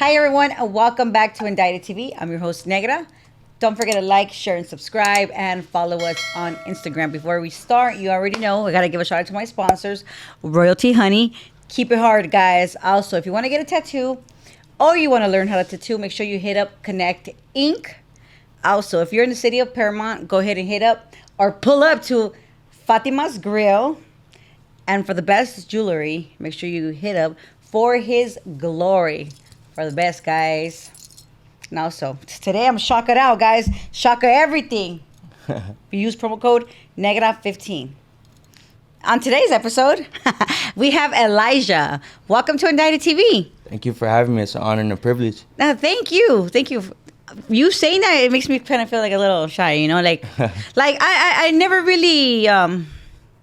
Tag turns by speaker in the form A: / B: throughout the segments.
A: Hi, everyone, and welcome back to Indicted TV. I'm your host, Negra. Don't forget to like, share, and subscribe, and follow us on Instagram. Before we start, you already know, I got to give a shout out to my sponsors, Royalty Honey. Keep it hard, guys. Also, if you want to get a tattoo or you want to learn how to tattoo, make sure you hit up ConnectInk. Also, if you're in the city of Paramount, go ahead and hit up or pull up to Fatimas Grill. And for the best jewelry, make sure you hit up For His Glory. For the best, guys. Now, so today I'm shocking out, guys. Shocker everything. We use promo code Negra15. On today's episode, we have Elijah. Welcome to Indicted TV.
B: Thank you for having me. It's an honor and a privilege.
A: Thank you. Thank you. You saying that, it makes me kind of feel like a little shy, you know? Like I never really...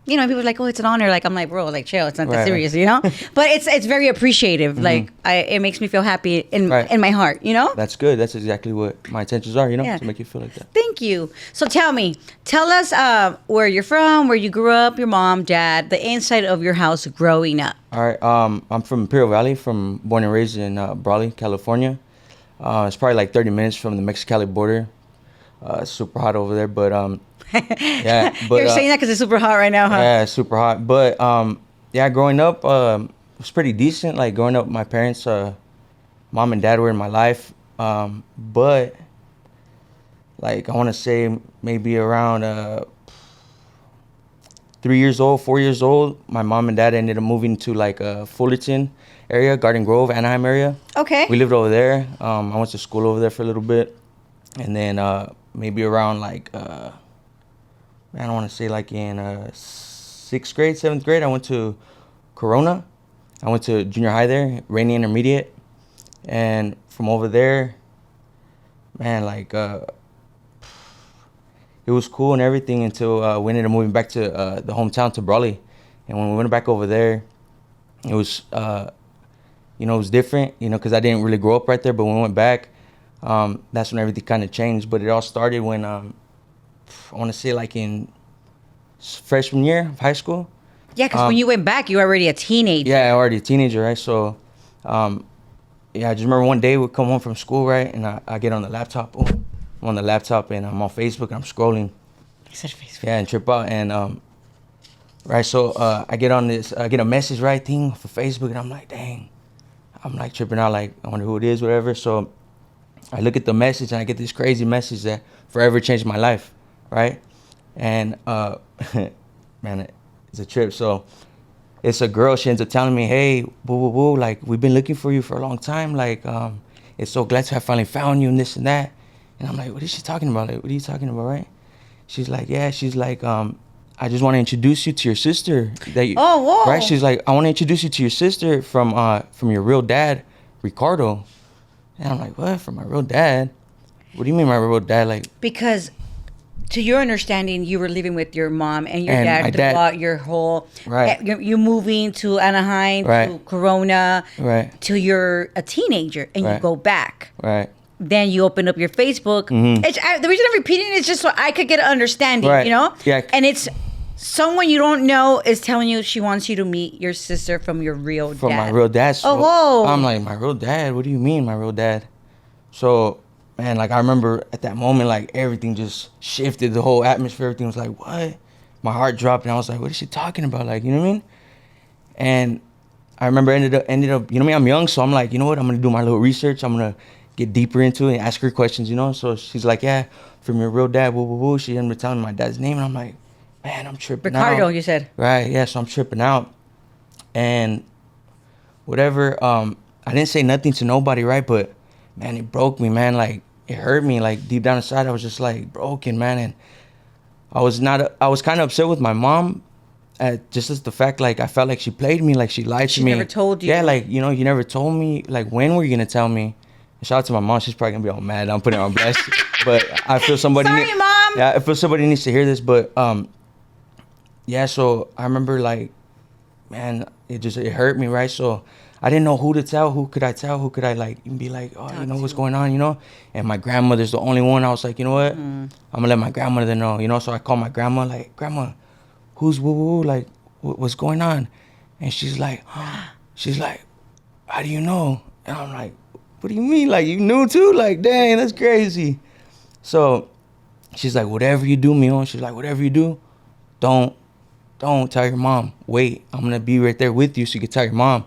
A: people are like, oh, it's an honor. Like, I'm like, bro, like, chill. It's not that serious, you know? But it's very appreciative. Mm-hmm. Like, it makes me feel happy in my heart, you know?
B: That's good. That's exactly what my intentions are, to make you feel like that.
A: Thank you. So tell us where you're from, where you grew up, your mom, dad, the inside of your house growing up.
B: All right. I'm from Imperial Valley, born and raised in Brawley, California. It's probably like 30 minutes from the Mexico-Cali border. It's super hot over there, but... yeah, but
A: you're saying that because it's super hot right now, huh?
B: Yeah, it's super hot. But growing up, it was pretty decent. Like growing up, my parents, mom and dad were in my life. But like I want to say maybe around 4 years old, my mom and dad ended up moving to like Fullerton area, Garden Grove, Anaheim area.
A: Okay.
B: We lived over there. I went to school over there for a little bit, and then maybe around like. I don't want to say like in 6th grade, 7th grade, I went to Corona. I went to junior high there, Rainy Intermediate. And from over there, man, like, it was cool and everything until we ended up moving back to the hometown to Brawley. And when we went back over there, it was, it was different, because I didn't really grow up right there. But when we went back, that's when everything kind of changed. But it all started when... I want to say like in freshman year of high school.
A: Yeah, because when you went back, you were already a teenager.
B: Yeah, already a teenager, right? So, I just remember one day we'd come home from school, right? And I get on the laptop. I'm on the laptop and I'm on Facebook and I'm scrolling.
A: You said Facebook.
B: Yeah, and trip out. And, right, so I get a message, right, thing for Facebook. And I'm like, dang. I'm like tripping out, like, I wonder who it is, whatever. So I look at the message and I get this crazy message that forever changed my life. Right? And, man, it's a trip. So it's a girl. She ends up telling me, hey, boo, like, we've been looking for you for a long time. Like, it's so glad to have finally found you and this and that. And I'm like, what is she talking about? Like, what are you talking about, right? She's like, I just want to introduce you to your sister.
A: Oh, whoa.
B: Right? She's like, I want to introduce you to your sister from your real dad, Ricardo. And I'm like, what? From my real dad? What do you mean my real dad? Like,
A: because... To your understanding, you were living with your mom and your dad throughout your whole...
B: Right.
A: You moving to Anaheim, to Corona, till you're a teenager, and you go back.
B: Right.
A: Then you open up your Facebook.
B: Mm-hmm.
A: The reason I'm repeating it is just so I could get an understanding,
B: right.
A: Yeah. And it's someone you don't know is telling you she wants you to meet your sister from your real dad.
B: From my real dad. So
A: whoa.
B: I'm like, my real dad? What do you mean, my real dad? So... Man, like, I remember at that moment, like, everything just shifted. The whole atmosphere, everything was like, what? My heart dropped, and I was like, what is she talking about? Like, you know what I mean? And I remember ended up, I'm young, so I'm like, you know what? I'm going to do my little research. I'm going to get deeper into it and ask her questions, So she's like, yeah, from your real dad, woo, woo, woo. She ended up telling me my dad's name, and I'm like, man, I'm tripping out.
A: Ricardo, you said.
B: Right, yeah, so I'm tripping out. And whatever, I didn't say nothing to nobody, right? But, man, it broke me, man, like, it hurt me, like, deep down inside. I was just, like, broken, man. And I was kind of upset with my mom just as the fact, like, I felt like she played me, like, she lied to me.
A: She never told you.
B: Yeah, like, you never told me. Like, when were you going to tell me? And shout out to my mom. She's probably going to be all mad. I'm putting her on blast. But I feel somebody...
A: Sorry, Mom!
B: Yeah, I feel somebody needs to hear this. But, yeah, so I remember, like, man, it hurt me, right? So... I didn't know who to tell. Who could I tell? Who could I like be like, oh, you know what's going on, And my grandmother's the only one. I was like, you know what? I'm gonna let my grandmother know, So I called my grandma, like, Grandma, who's woo woo? Like, what's going on? And she's like, how do you know? And I'm like, what do you mean? Like, you knew too? Like, dang, that's crazy. So she's like, whatever you do, mijo. She's like, whatever you do, don't tell your mom. Wait, I'm going to be right there with you so you can tell your mom.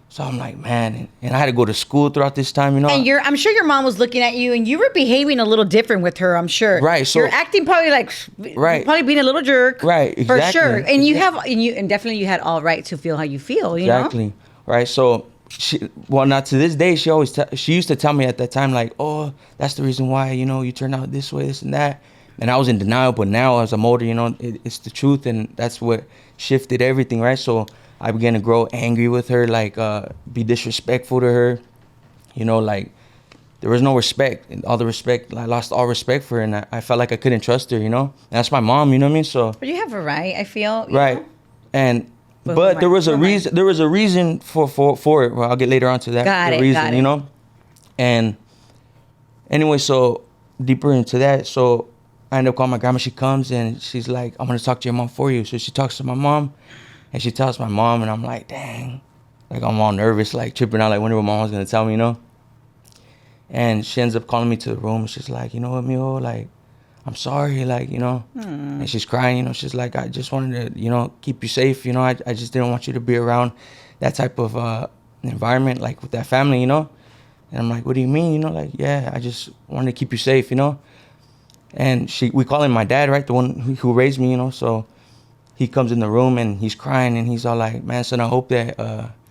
B: So I'm like, man, and I had to go to school throughout this time, you know.
A: And I'm sure your mom was looking at you, and you were behaving a little different with her. I'm sure.
B: Right. So
A: you're acting probably like,
B: right,
A: probably being a little jerk.
B: Right. Exactly.
A: For sure. And and definitely you had all right to feel how you feel. You
B: exactly.
A: know?
B: Right. So not to this day, she used to tell me at that time, like, oh, that's the reason why, you know, you turned out this way, this and that. And I was in denial, but now as I'm older, you know, it's the truth, and that's what shifted everything, right? So I began to grow angry with her, like be disrespectful to her, you know, like there was no respect. And all the respect, I lost all respect for her, and I felt like I couldn't trust her, you know. And that's my mom, you know what I mean? So.
A: But you have a right, I feel.
B: Right,
A: know?
B: and but there was a reason. There was a reason for it. Well, I'll get later on to that.
A: Got it.
B: You know. And anyway, so deeper into that, so I end up calling my grandma. She comes and she's like, I'm gonna talk to your mom for you. So she talks to my mom, and she tells my mom, and I'm like, dang, like I'm all nervous, like tripping out, like wondering what mom was gonna tell me, you know. And she ends up calling me to the room. She's like, you know what, mijo, like, I'm sorry, like, you know. And she's crying, you know. She's like, I just wanted to, you know, keep you safe, you know. I just didn't want you to be around that type of environment, like with that family, you know. And I'm like, what do you mean, you know? Like, yeah, I just wanted to keep you safe, you know. And we call him my dad, right, the one who raised me, you know. So he comes in the room and he's crying and he's all like, man, son, I hope that,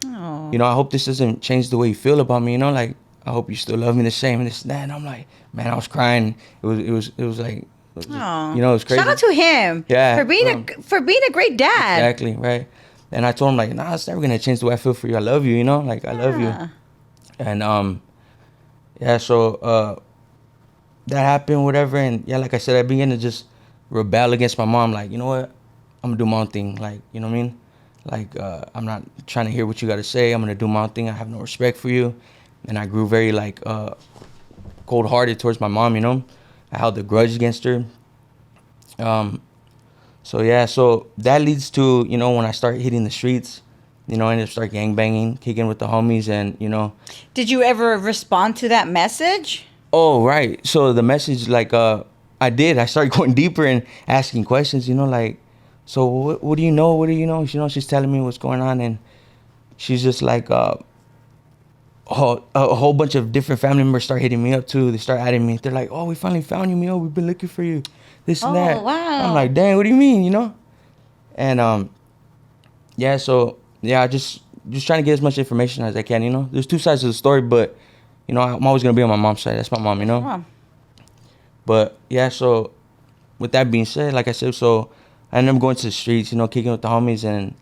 B: you know, I hope this doesn't change the way you feel about me, you know. Like, I hope you still love me the same and this and that. And I'm like, man, I was crying. It was like, you know, it was crazy.
A: Shout out to him.
B: Yeah.
A: For being a great dad.
B: Exactly, right. And I told him, like, nah, it's never gonna change the way I feel for you. I love you, you know, like I love you. And yeah, so that happened, whatever. And yeah, like I said, I began to just rebel against my mom. Like, you know what? I'm gonna do my own thing. Like, you know what I mean? Like, I'm not trying to hear what you gotta say. I'm gonna do my own thing. I have no respect for you. And I grew very like cold-hearted towards my mom, you know. I held a grudge against her. So yeah, so that leads to, you know, when I start hitting the streets, you know, I ended up start gangbanging, kicking with the homies, and, you know.
A: Did you ever respond to that message?
B: Oh, right. So the message, like, I did. I started going deeper and asking questions, you know, like, so what do you know? What do you know? You know, she's telling me what's going on, and she's just like, a whole bunch of different family members start hitting me up too. They start adding me. They're like, oh, we finally found you, Mio. We've been looking for you. This and that.
A: Oh, wow.
B: I'm like, dang, what do you mean, you know? And yeah, so yeah, just trying to get as much information as I can, you know. There's two sides of the story, but you know, I'm always gonna be on my mom's side. That's my mom, you know.
A: Wow.
B: But yeah, so with that being said, like I said, so I ended up going to the streets, you know, kicking with the homies, and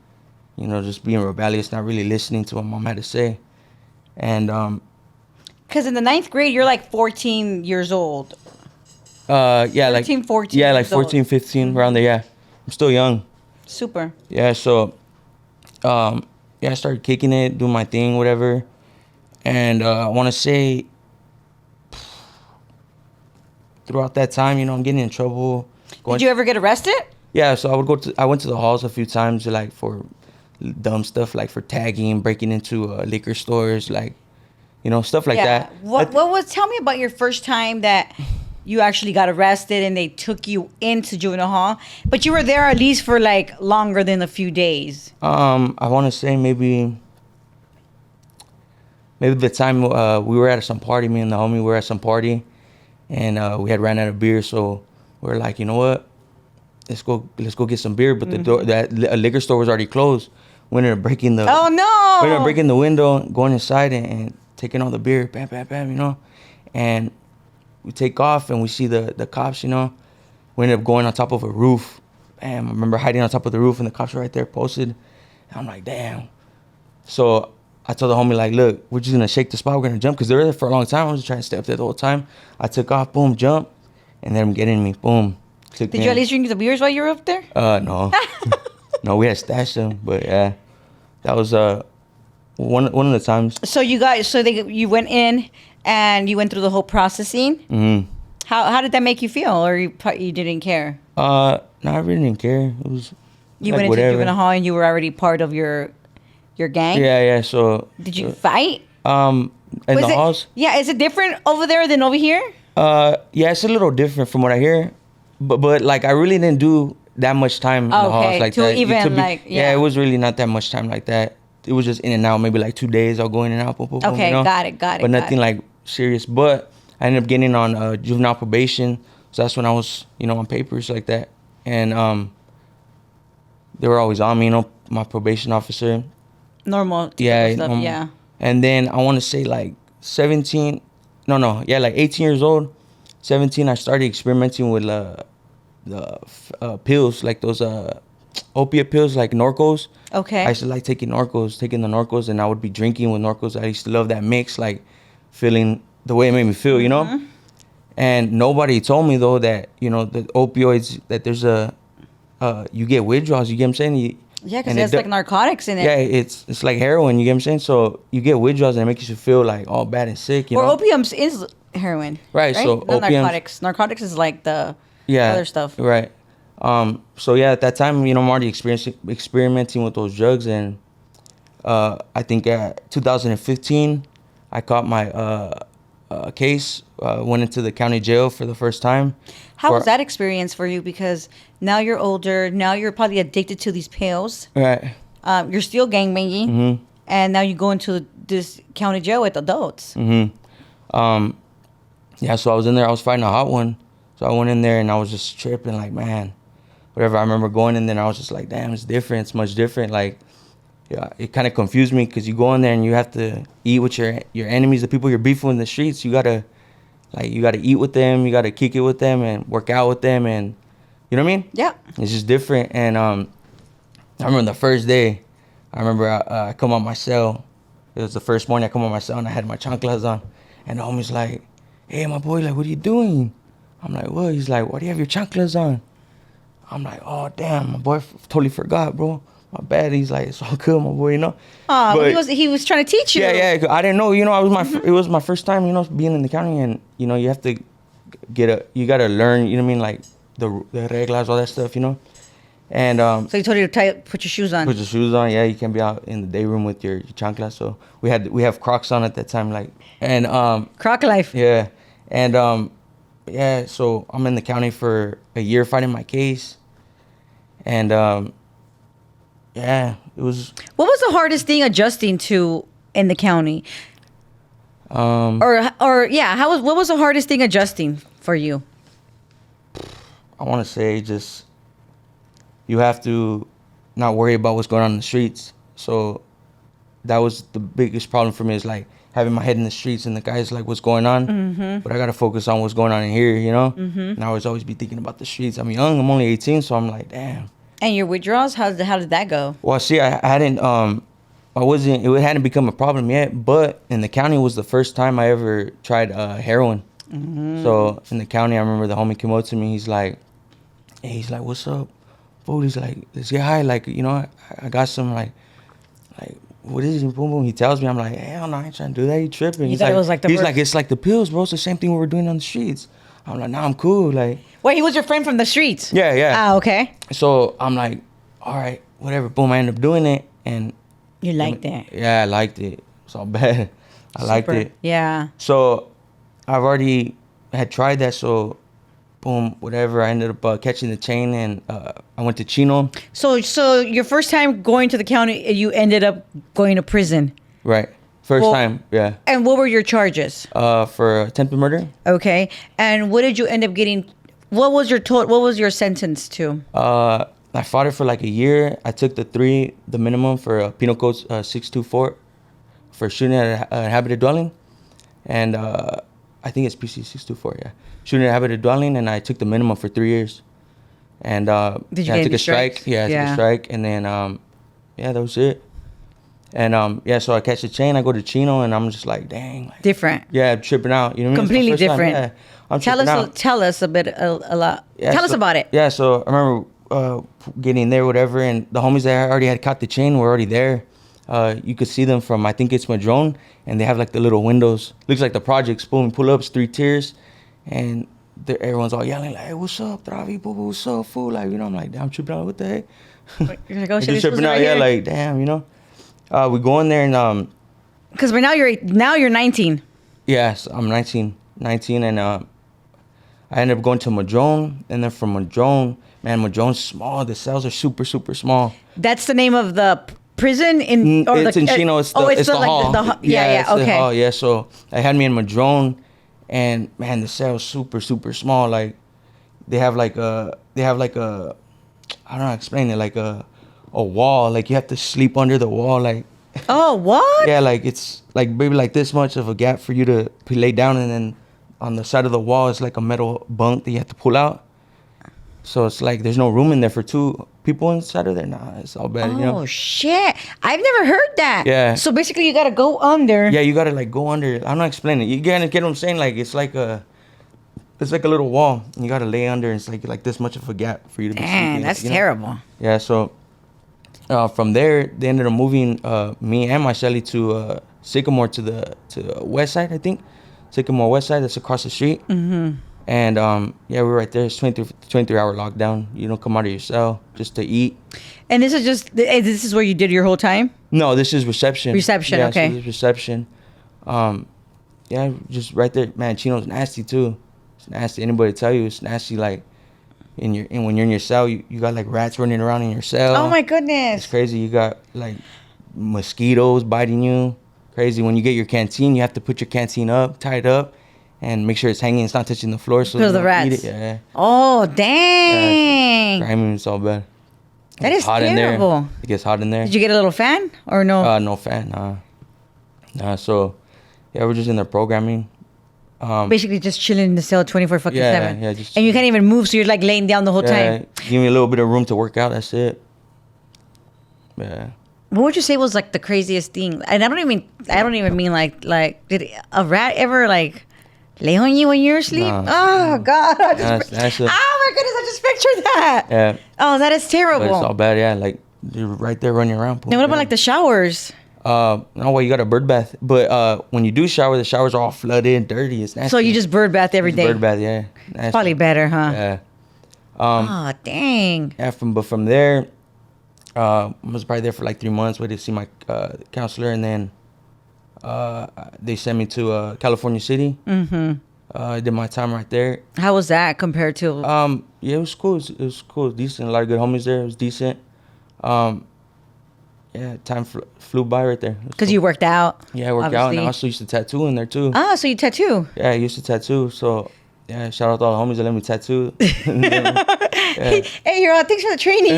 B: you know, just being rebellious, not really listening to what mom had to say. And
A: because in the 9th grade, you're like 14 years old.
B: Yeah,
A: 13,
B: like
A: 14
B: yeah, like
A: years old.
B: 14, 15, around there. Yeah, I'm still young.
A: Super.
B: Yeah, so yeah, I started kicking it, doing my thing, whatever. And I want to say throughout that time, you know, I'm getting in trouble.
A: Did you ever get arrested?
B: Yeah, so I went to the halls a few times, like for dumb stuff, like for tagging, breaking into liquor stores, like, you know, stuff like that.
A: Tell me about your first time that you actually got arrested and they took you into juvenile hall, but you were there at least for like longer than a few days.
B: I want to say maybe the time we were at some party, me and the homie were at some party, and we had ran out of beer, so we were like, you know what, let's go get some beer. But the door, that liquor store was already closed. We ended up breaking the window, going inside and taking all the beer, bam, bam, bam, you know. And we take off and we see the cops, you know. We ended up going on top of a roof. Bam, I remember hiding on top of the roof and the cops were right there posted. And I'm like, damn. So I told the homie, like, look, we're just going to shake the spot. We're going to jump because they were there for a long time. I was just trying to stay up there the whole time. I took off, boom, jump. And then I'm getting me, boom.
A: Did you at least drink the beers while you were up there?
B: No. No, we had stashed them, but yeah, that was one of the times.
A: So you went in and you went through the whole processing.
B: Mm-hmm.
A: How did that make you feel, or you didn't care?
B: No, I really didn't care. It was
A: you
B: like
A: went into
B: whatever.
A: juvenile hall and you were already part of your gang.
B: Yeah. So
A: did you fight?
B: I in
A: Was
B: the
A: it-
B: halls.
A: Yeah, is it different over there than over here?
B: Yeah, it's a little different from what I hear, but like I really didn't do that much time in the halls
A: Okay,
B: like
A: to
B: that.
A: even, like,
B: yeah,
A: yeah.
B: it was really not that much time like that. It was just in and out, maybe like 2 days. I'll go in and out, boom, boom, boom,
A: Okay,
B: you know?
A: got it.
B: But
A: got
B: nothing
A: it.
B: like serious. But I ended up getting on juvenile probation, so that's when I was, on papers like that, and they were always on me, my probation officer.
A: Normal typical
B: Yeah,
A: stuff, yeah.
B: And then I want to say like 17, like 18 years old, 17. I started experimenting with the pills, like those opiate pills, like Norcos.
A: Okay.
B: I used to like taking the Norcos, and I would be drinking with Norcos. I used to love that mix, like feeling the way it made me feel, And nobody told me though that the opioids, that there's you get withdrawals. You get what I'm saying?
A: Yeah, because
B: and
A: there's like narcotics in it.
B: Yeah, it's like heroin. You get what I'm saying? So you get withdrawals and it makes you feel like all bad and sick.
A: Or opiums is heroin.
B: Right, so
A: Not
B: opiums-
A: narcotics. Narcotics is like the other stuff.
B: Right. So yeah, at that time, I'm already experimenting with those drugs, and I think 2015, I caught my case. Went into the county jail for the first time.
A: How was that experience for you? Because now you're older. Now you're probably addicted to these pills.
B: Right.
A: You're still gangbanging.
B: Mm-hmm.
A: And now you go into this county jail with adults.
B: Mm-hmm. Yeah, so I was in there. I was fighting a hot one. So I went in there and I was just tripping, like, man, whatever. I remember going in there and I was just like, damn, it's different. It's much different. Like, yeah, it kind of confused me because you go in there and you have to eat with your enemies, the people you're beefing in the streets. You gotta eat with them. You gotta kick it with them and work out with them, and you know what I mean?
A: Yeah.
B: It's just different. And I remember the first day. I remember I come on my cell. It was the first morning I come on my cell and I had my chanclas on, and the homie's like, "Hey, my boy, like, what are you doing?" I'm like, "What?" He's like, "Why do you have your chanclas on?" I'm like, "Oh, damn, my boy totally forgot, bro. My bad." He's like, "It's all good, my boy,
A: But he was trying to teach you.
B: Yeah. I didn't know. It was my first time, being in the county, and you have to you gotta learn. You know what I mean? Like the reglas, all that stuff, And
A: So he told you to put your shoes on.
B: put your shoes on. Yeah, you can't be out in the day room with your chanclas. So we have Crocs on at that time, like, and
A: Croc life.
B: yeah, and yeah. So I'm in the county for a year fighting my case, and yeah, it was.
A: What was the hardest thing adjusting to in the county? Or yeah, what was the hardest thing adjusting for you?
B: I want to say just you have to not worry about what's going on in the streets. So that was the biggest problem for me, is like having my head in the streets and the guys like what's going on. Mm-hmm. But I got to focus on what's going on in here, Mm-hmm. And I always be thinking about the streets. I'm young. I'm only 18, so I'm like, damn.
A: And your withdrawals, how did that go?
B: Well, see, I hadn't it hadn't become a problem yet, but in the county was the first time I ever tried heroin. Mm-hmm. So in the county, I remember the homie came up to me. He's like, "What's up, fool?" He's like, "Let's get high." Like, I got some like, what is it? Boom, boom. He tells me, I'm like, hell no, I ain't trying to do that. You tripping?
A: Thought it was like
B: it's like the pills, bro. It's the same thing we were doing on the streets. I'm like, nah, I'm cool. Like,
A: Wait, he was your friend from the streets?
B: yeah.
A: Ah, okay.
B: So I'm like, all right, whatever. Boom, I ended up doing it, and
A: You liked it.
B: yeah, I liked it. It's all bad. I liked it.
A: Yeah.
B: So I've already had tried that. So boom, whatever. I ended up catching the chain, and I went to Chino.
A: So your first time going to the county, you ended up going to prison.
B: Right. First time, yeah.
A: And what were your charges?
B: For attempted murder.
A: Okay. And what did you end up getting? What was your sentence to?
B: I fought it for like a year. I took the minimum for Penal Code 624 for shooting at an inhabited dwelling, and I think it's PC 624. Yeah, shooting at a inhabited dwelling, and I took the minimum for 3 years. And
A: did you
B: I
A: get
B: took
A: any
B: a strike?
A: strikes?
B: Yeah, I took a strike, and then yeah, that was it. And yeah, so I catch the chain. I go to Chino, and I'm just like, dang, like,
A: Different.
B: yeah, I'm tripping out. You know what I mean?
A: Completely
B: It's my first time.
A: different.
B: Yeah, I'm tripping out.
A: Tell us a bit, a lot.
B: Yeah,
A: Tell us about it.
B: Yeah, so I remember getting there, whatever, and the homies that already had caught the chain were already there. You could see them from, I think it's Madrone, and they have like the little windows. Looks like the projects. Boom, pull up, it's 3 tiers, and everyone's all yelling like, "Hey, what's up, Travi? What's up, fool?" Like, I'm like, damn, I'm tripping out. What the heck?
A: You're like, oh shit,
B: Just tripping out, yeah, like, damn, we go in there, and
A: Because right now you're 19.
B: Yes, I'm 19, and I ended up going to Madrone, and then from Madrone, man, Madrone's small. The cells are super, super small.
A: That's the name of the prison in. Or
B: It's in Chino. It's the hall.
A: Yeah,
B: it's the
A: okay.
B: hall, yeah. So they had me in Madrone, and man, the cell's super, super small. Like they have like a I don't know how to explain it. Like a wall. Like you have to sleep under the wall. Like
A: Oh, what?
B: yeah, like it's like maybe like this much of a gap for you to lay down, and then on the side of the wall is like a metal bunk that you have to pull out. So it's like there's no room in there for two people inside of there. Nah, it's all bad, you know.
A: Oh shit! I've never heard that.
B: Yeah.
A: So basically, you gotta go under.
B: Yeah, you gotta like go under. I'm not explaining it. You get what I'm saying? Like it's like a little wall, and you gotta lay under. And it's like this much of a gap for you to be
A: Man,
B: sleeping.
A: that's
B: you know?
A: terrible.
B: Yeah. So from there, they ended up moving me and my Shelly to Sycamore to the west side. I think Sycamore West Side. That's across the street. Mm-hmm. And yeah, we're right there. It's 23-hour lockdown. You don't come out of your cell just to eat.
A: And this is where you did your whole time?
B: No, this is reception.
A: Reception,
B: yeah,
A: okay.
B: So this is reception. Yeah, just right there. Man, Chino's nasty too. It's nasty. Anybody tell you it's nasty? Like when you're in your cell, you got like rats running around in your cell.
A: Oh my goodness!
B: It's crazy. You got like mosquitoes biting you. Crazy. When you get your canteen, you have to put your canteen up, tie it up, and make sure it's hanging. It's not touching the floor. So
A: Because of the
B: you don't eat
A: rats.
B: it. Yeah.
A: Oh dang!
B: I mean, it's all bad.
A: That
B: It's
A: is
B: hot
A: terrible.
B: in there. It gets hot in there.
A: Did you get a little fan or no?
B: No fan. Nah. So yeah, we're just in there programming.
A: Basically, just chilling in the cell 24 fucking
B: Yeah,
A: 7.
B: yeah, just
A: and you can't even move, so you're like laying down the whole
B: Yeah,
A: time.
B: give me a little bit of room to work out. That's it. Yeah.
A: What would you say was like the craziest thing? And I don't even mean like did a rat ever like lay on you when you're asleep?
B: No.
A: Oh God!
B: That's
A: Oh my goodness! I just pictured that.
B: Yeah.
A: Oh, that is
B: But
A: terrible.
B: it's all bad. Yeah, like you're right there running around.
A: Now what about like the showers?
B: No, well, you got a bird bath, but when you do shower, the showers are all flooded and dirty. It's nasty.
A: So you just bird bath every
B: Just
A: day.
B: bird bath, yeah. Nasty.
A: Probably better, huh?
B: Yeah.
A: Oh dang!
B: Yeah. From there, I was probably there for like 3 months. Waited to see my counselor, and then they sent me to California City. Mm-hmm. I did my time right there.
A: How was that compared to?
B: Yeah, it was cool. It was cool. Decent. A lot of good homies there. It was decent. Yeah, time flew by right there.
A: Because you worked out.
B: Yeah, I worked out, and I
A: obviously.
B: also used to tattoo in there too.
A: Ah, so you tattoo.
B: Yeah, I used to tattoo. So yeah, shout out to all the homies that let me tattoo.
A: Hey, you're thanks for the training.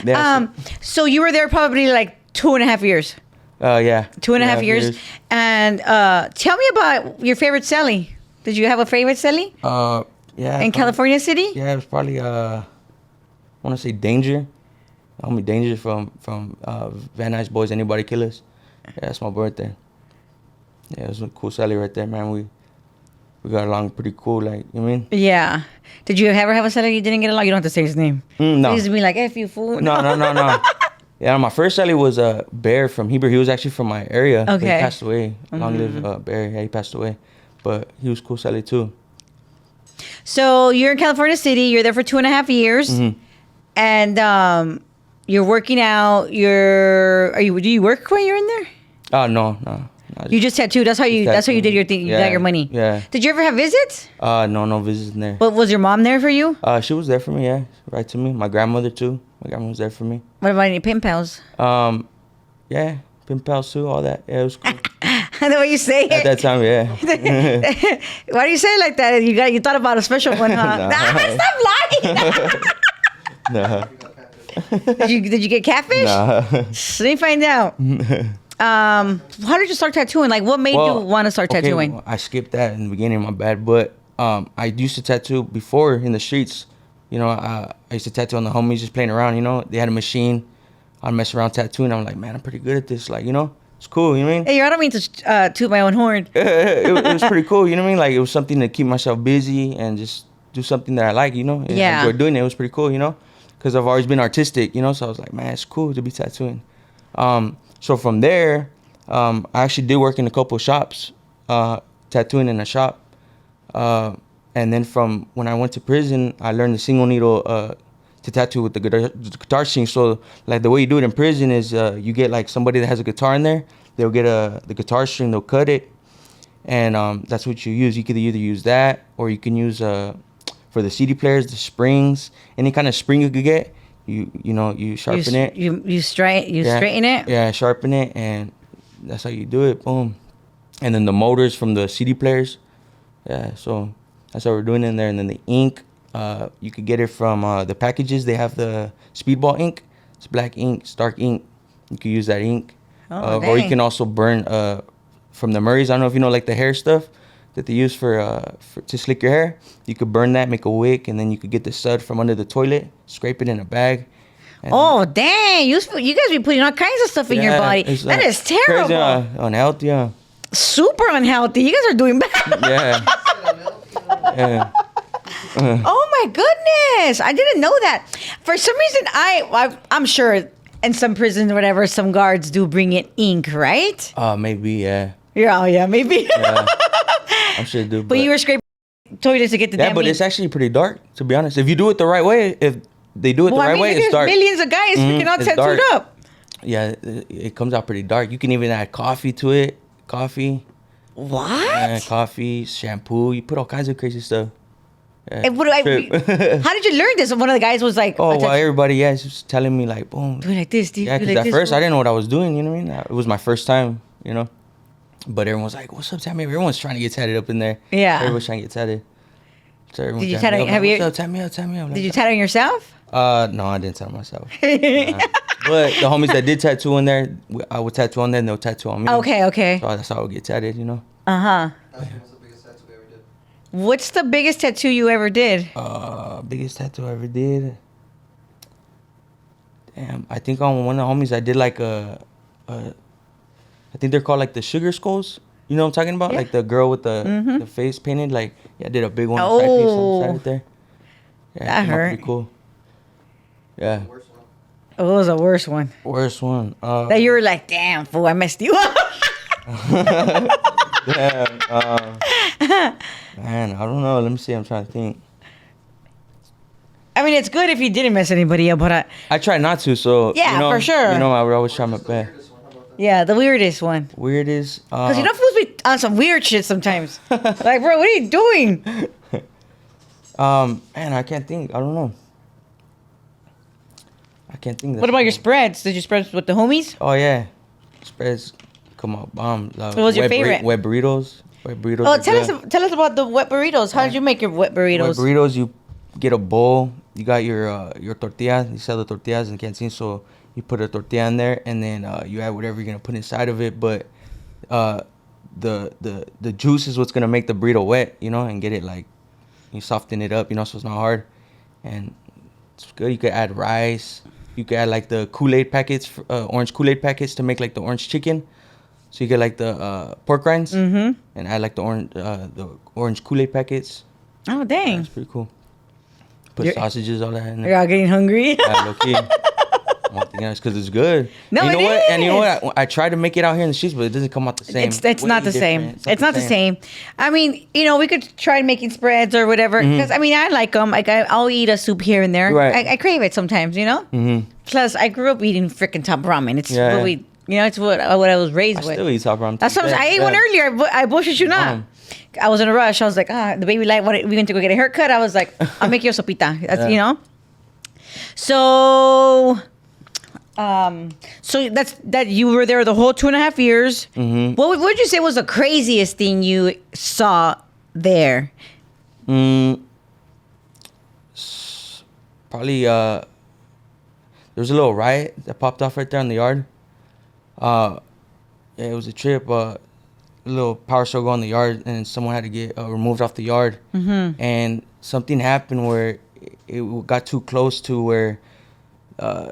B: Yeah,
A: So you were there probably like 2.5 years.
B: yeah.
A: 2.5 years. And tell me about your favorite celly. Did you have a favorite celly
B: Yeah.
A: in California City?
B: Yeah, it was probably I want to say Danger. Homie Danger from Van Nuys Boys. Anybody Killers. Yeah, that's my boy right there. Yeah, it was a cool celly right there, man. We got along pretty cool, like, you know what I mean?
A: Yeah. Did you ever have a celly you didn't get along? You don't have to say his name.
B: No.
A: He used to be like, F you fool.
B: No. Yeah, my first celly was Bear from Heber. He was actually from my area. But
A: Okay.
B: he passed away. Long live Bear. Yeah, he passed away. But he was cool celly too.
A: So you're in California City. You're there for 2.5 years.
B: Mm-hmm.
A: And you're working out. Do you work when you're in there?
B: Oh, no.
A: You just tattooed. That's how you did your thing. You got
B: Yeah,
A: your money.
B: yeah.
A: Did you ever have visits?
B: No visits in there.
A: But was your mom there for you?
B: She was there for me, yeah. Right to me. My grandmother too. My grandma was there for me.
A: What about any pen pals?
B: Yeah. Pen pals too, all that. Yeah, it was cool.
A: The way you say
B: At
A: it.
B: that time, yeah.
A: Why do you say it like that? You thought about a special one, huh?
B: No.
A: Nah, stop lying.
B: Nah.
A: Did you get catfish?
B: Nah.
A: Let me find out. How did you start tattooing? Like, what made you want to start
B: okay,
A: tattooing?
B: well, I skipped that in the beginning, my bad. But I used to tattoo before in the streets. You know, I used to tattoo on the homies just playing around, you know. They had a machine. I'd mess around tattooing. I'm like, man, I'm pretty good at this. Like, you know, it's cool, you know what I mean?
A: Hey, I don't mean to toot my own horn.
B: it was pretty cool, you know what I mean? Like, it was something to keep myself busy and just do something that I like, you know? And
A: Yeah.
B: I enjoyed doing it. It was pretty cool, you know? Because I've always been artistic, you know? So I was like, man, it's cool to be tattooing. So from there, I actually did work in a couple of shops, tattooing in a shop. And then from when I went to prison, I learned the single needle to tattoo with the guitar string. So like the way you do it in prison is you get like somebody that has a guitar in there, they'll get the guitar string, they'll cut it, and that's what you use. You could either use that, or you can use for the CD players, the springs, any kind of spring you could get. You sharpen it.
A: You straighten it.
B: Yeah, sharpen it, and that's how you do it. Boom. And then the motors from the CD players. Yeah, so that's how we're doing in there. And then the ink, you could get it from the packages. They have the Speedball ink. It's black ink, it's dark ink. You can use that ink. Or you can also burn from the Murrays. I don't know if you know, like the hair stuff that they use for to slick your hair. You could burn that, make a wick, and then you could get the stud from under the toilet, scrape it in a bag.
A: Oh, dang. You guys be putting all kinds of stuff in your body. That is terrible.
B: Crazy, unhealthy,
A: Super unhealthy. You guys are doing bad.
B: Yeah. Yeah.
A: Oh my goodness! I didn't know that. For some reason, I'm sure in some prisons or whatever, some guards do bring in ink, right?
B: Maybe, yeah.
A: Yeah, maybe.
B: Yeah. I'm sure they do.
A: But you were scraping toilets to get the damn
B: but
A: ink.
B: it's actually pretty dark, to be honest. If you do it the right way, if they do it the right way, it's dark.
A: Millions of guys freaking out tattooed
B: dark.
A: up.
B: Yeah, it comes out pretty dark. You can even add coffee to it. Coffee.
A: What?
B: Yeah, coffee, shampoo. You put all kinds of crazy stuff. Yeah,
A: how did you learn this? One of the guys was like,
B: "Oh, well, everybody, it's just telling me like, boom,
A: do it like this,
B: yeah." Because at first I didn't know what I was doing. You know what I mean? It was my first time, you know. But everyone was like, "What's up, Tammy?" Everyone's trying to get tatted up in there.
A: Yeah.
B: Everyone's trying to get tatted. So
A: did you tattoo? Have you?
B: What's up, Tammy up.
A: Did you tattoo yourself?
B: No, I didn't tattoo myself. But the homies that did tattoo in there, I would tattoo on them, they'll tattoo on me.
A: Okay.
B: So that's how I would get tatted, you know.
A: What's the biggest tattoo you ever did?
B: Biggest tattoo I ever did. Damn, I think on one of the homies I did like I think they're called like the sugar skulls. You know what I'm talking about?
A: Yeah.
B: Like the girl with the face painted. Like, yeah, I did a big one. Side piece on the side right there. Yeah,
A: that hurt.
B: Pretty cool. Yeah.
A: Oh, it was the worst one.
B: Worst one.
A: That you were like, damn, fool, I messed you up.
B: Yeah. Man, I don't know. Let me see. I'm trying to think.
A: I mean, it's good if you didn't mess anybody up, but
B: I try not to. So
A: yeah, for sure.
B: You know, I would always try my best.
A: Yeah, the weirdest one.
B: Weirdest.
A: Because you're not supposed to be on some weird shit sometimes. Like, bro, what are you doing?
B: Man, I can't think. I don't know. I can't think.
A: What about your spreads? Did you spread with the homies?
B: Oh yeah, spreads. Come on, bomb.
A: What was your favorite?
B: Wet burritos. Wet burritos.
A: Oh, tell us about the wet burritos. How did you make your wet burritos?
B: Wet burritos. You get a bowl. You got your tortilla. You sell the tortillas in the canteen, so you put a tortilla in there, and then you add whatever you're gonna put inside of it. But the juice is what's gonna make the burrito wet, you know, and get it like you soften it up, you know, so it's not hard, and it's good. You could add rice. You could add like the Kool-Aid packets, orange Kool-Aid packets to make like the orange chicken. So you get like the pork rinds and add like the orange Kool-Aid packets.
A: Oh, dang.
B: That's pretty cool. Put sausages, all that in there.
A: You're all getting hungry?
B: Yeah, low-key. One thing else, because it's good.
A: No,
B: and you know
A: it
B: what?
A: is.
B: And you know what? I try to make it out here in the streets, but it doesn't come out the same.
A: It's not the same. It's not the same. I mean, you know, we could try making spreads or whatever. Because, I mean, I like them. Like, I'll eat a soup here and there.
B: Right.
A: I crave it sometimes, you know? Mm-hmm. Plus, I grew up eating freaking top ramen. It's what we... You know, it's what I was raised with.
B: I still eat top ramen.
A: That's what I ate one earlier. I bullshit you not. I was in a rush. I was like, the baby light. We went to go get a haircut. I was like, I'll make you a sopita. That's, you know. So, that you were there the whole 2.5 years. Mm-hmm. What would you say was the craziest thing you saw there?
B: Probably there was a little riot that popped off right there in the yard. Yeah, it was a trip. A little power struggle on the yard, and someone had to get removed off the yard. Mm-hmm. And something happened where it got too close to where I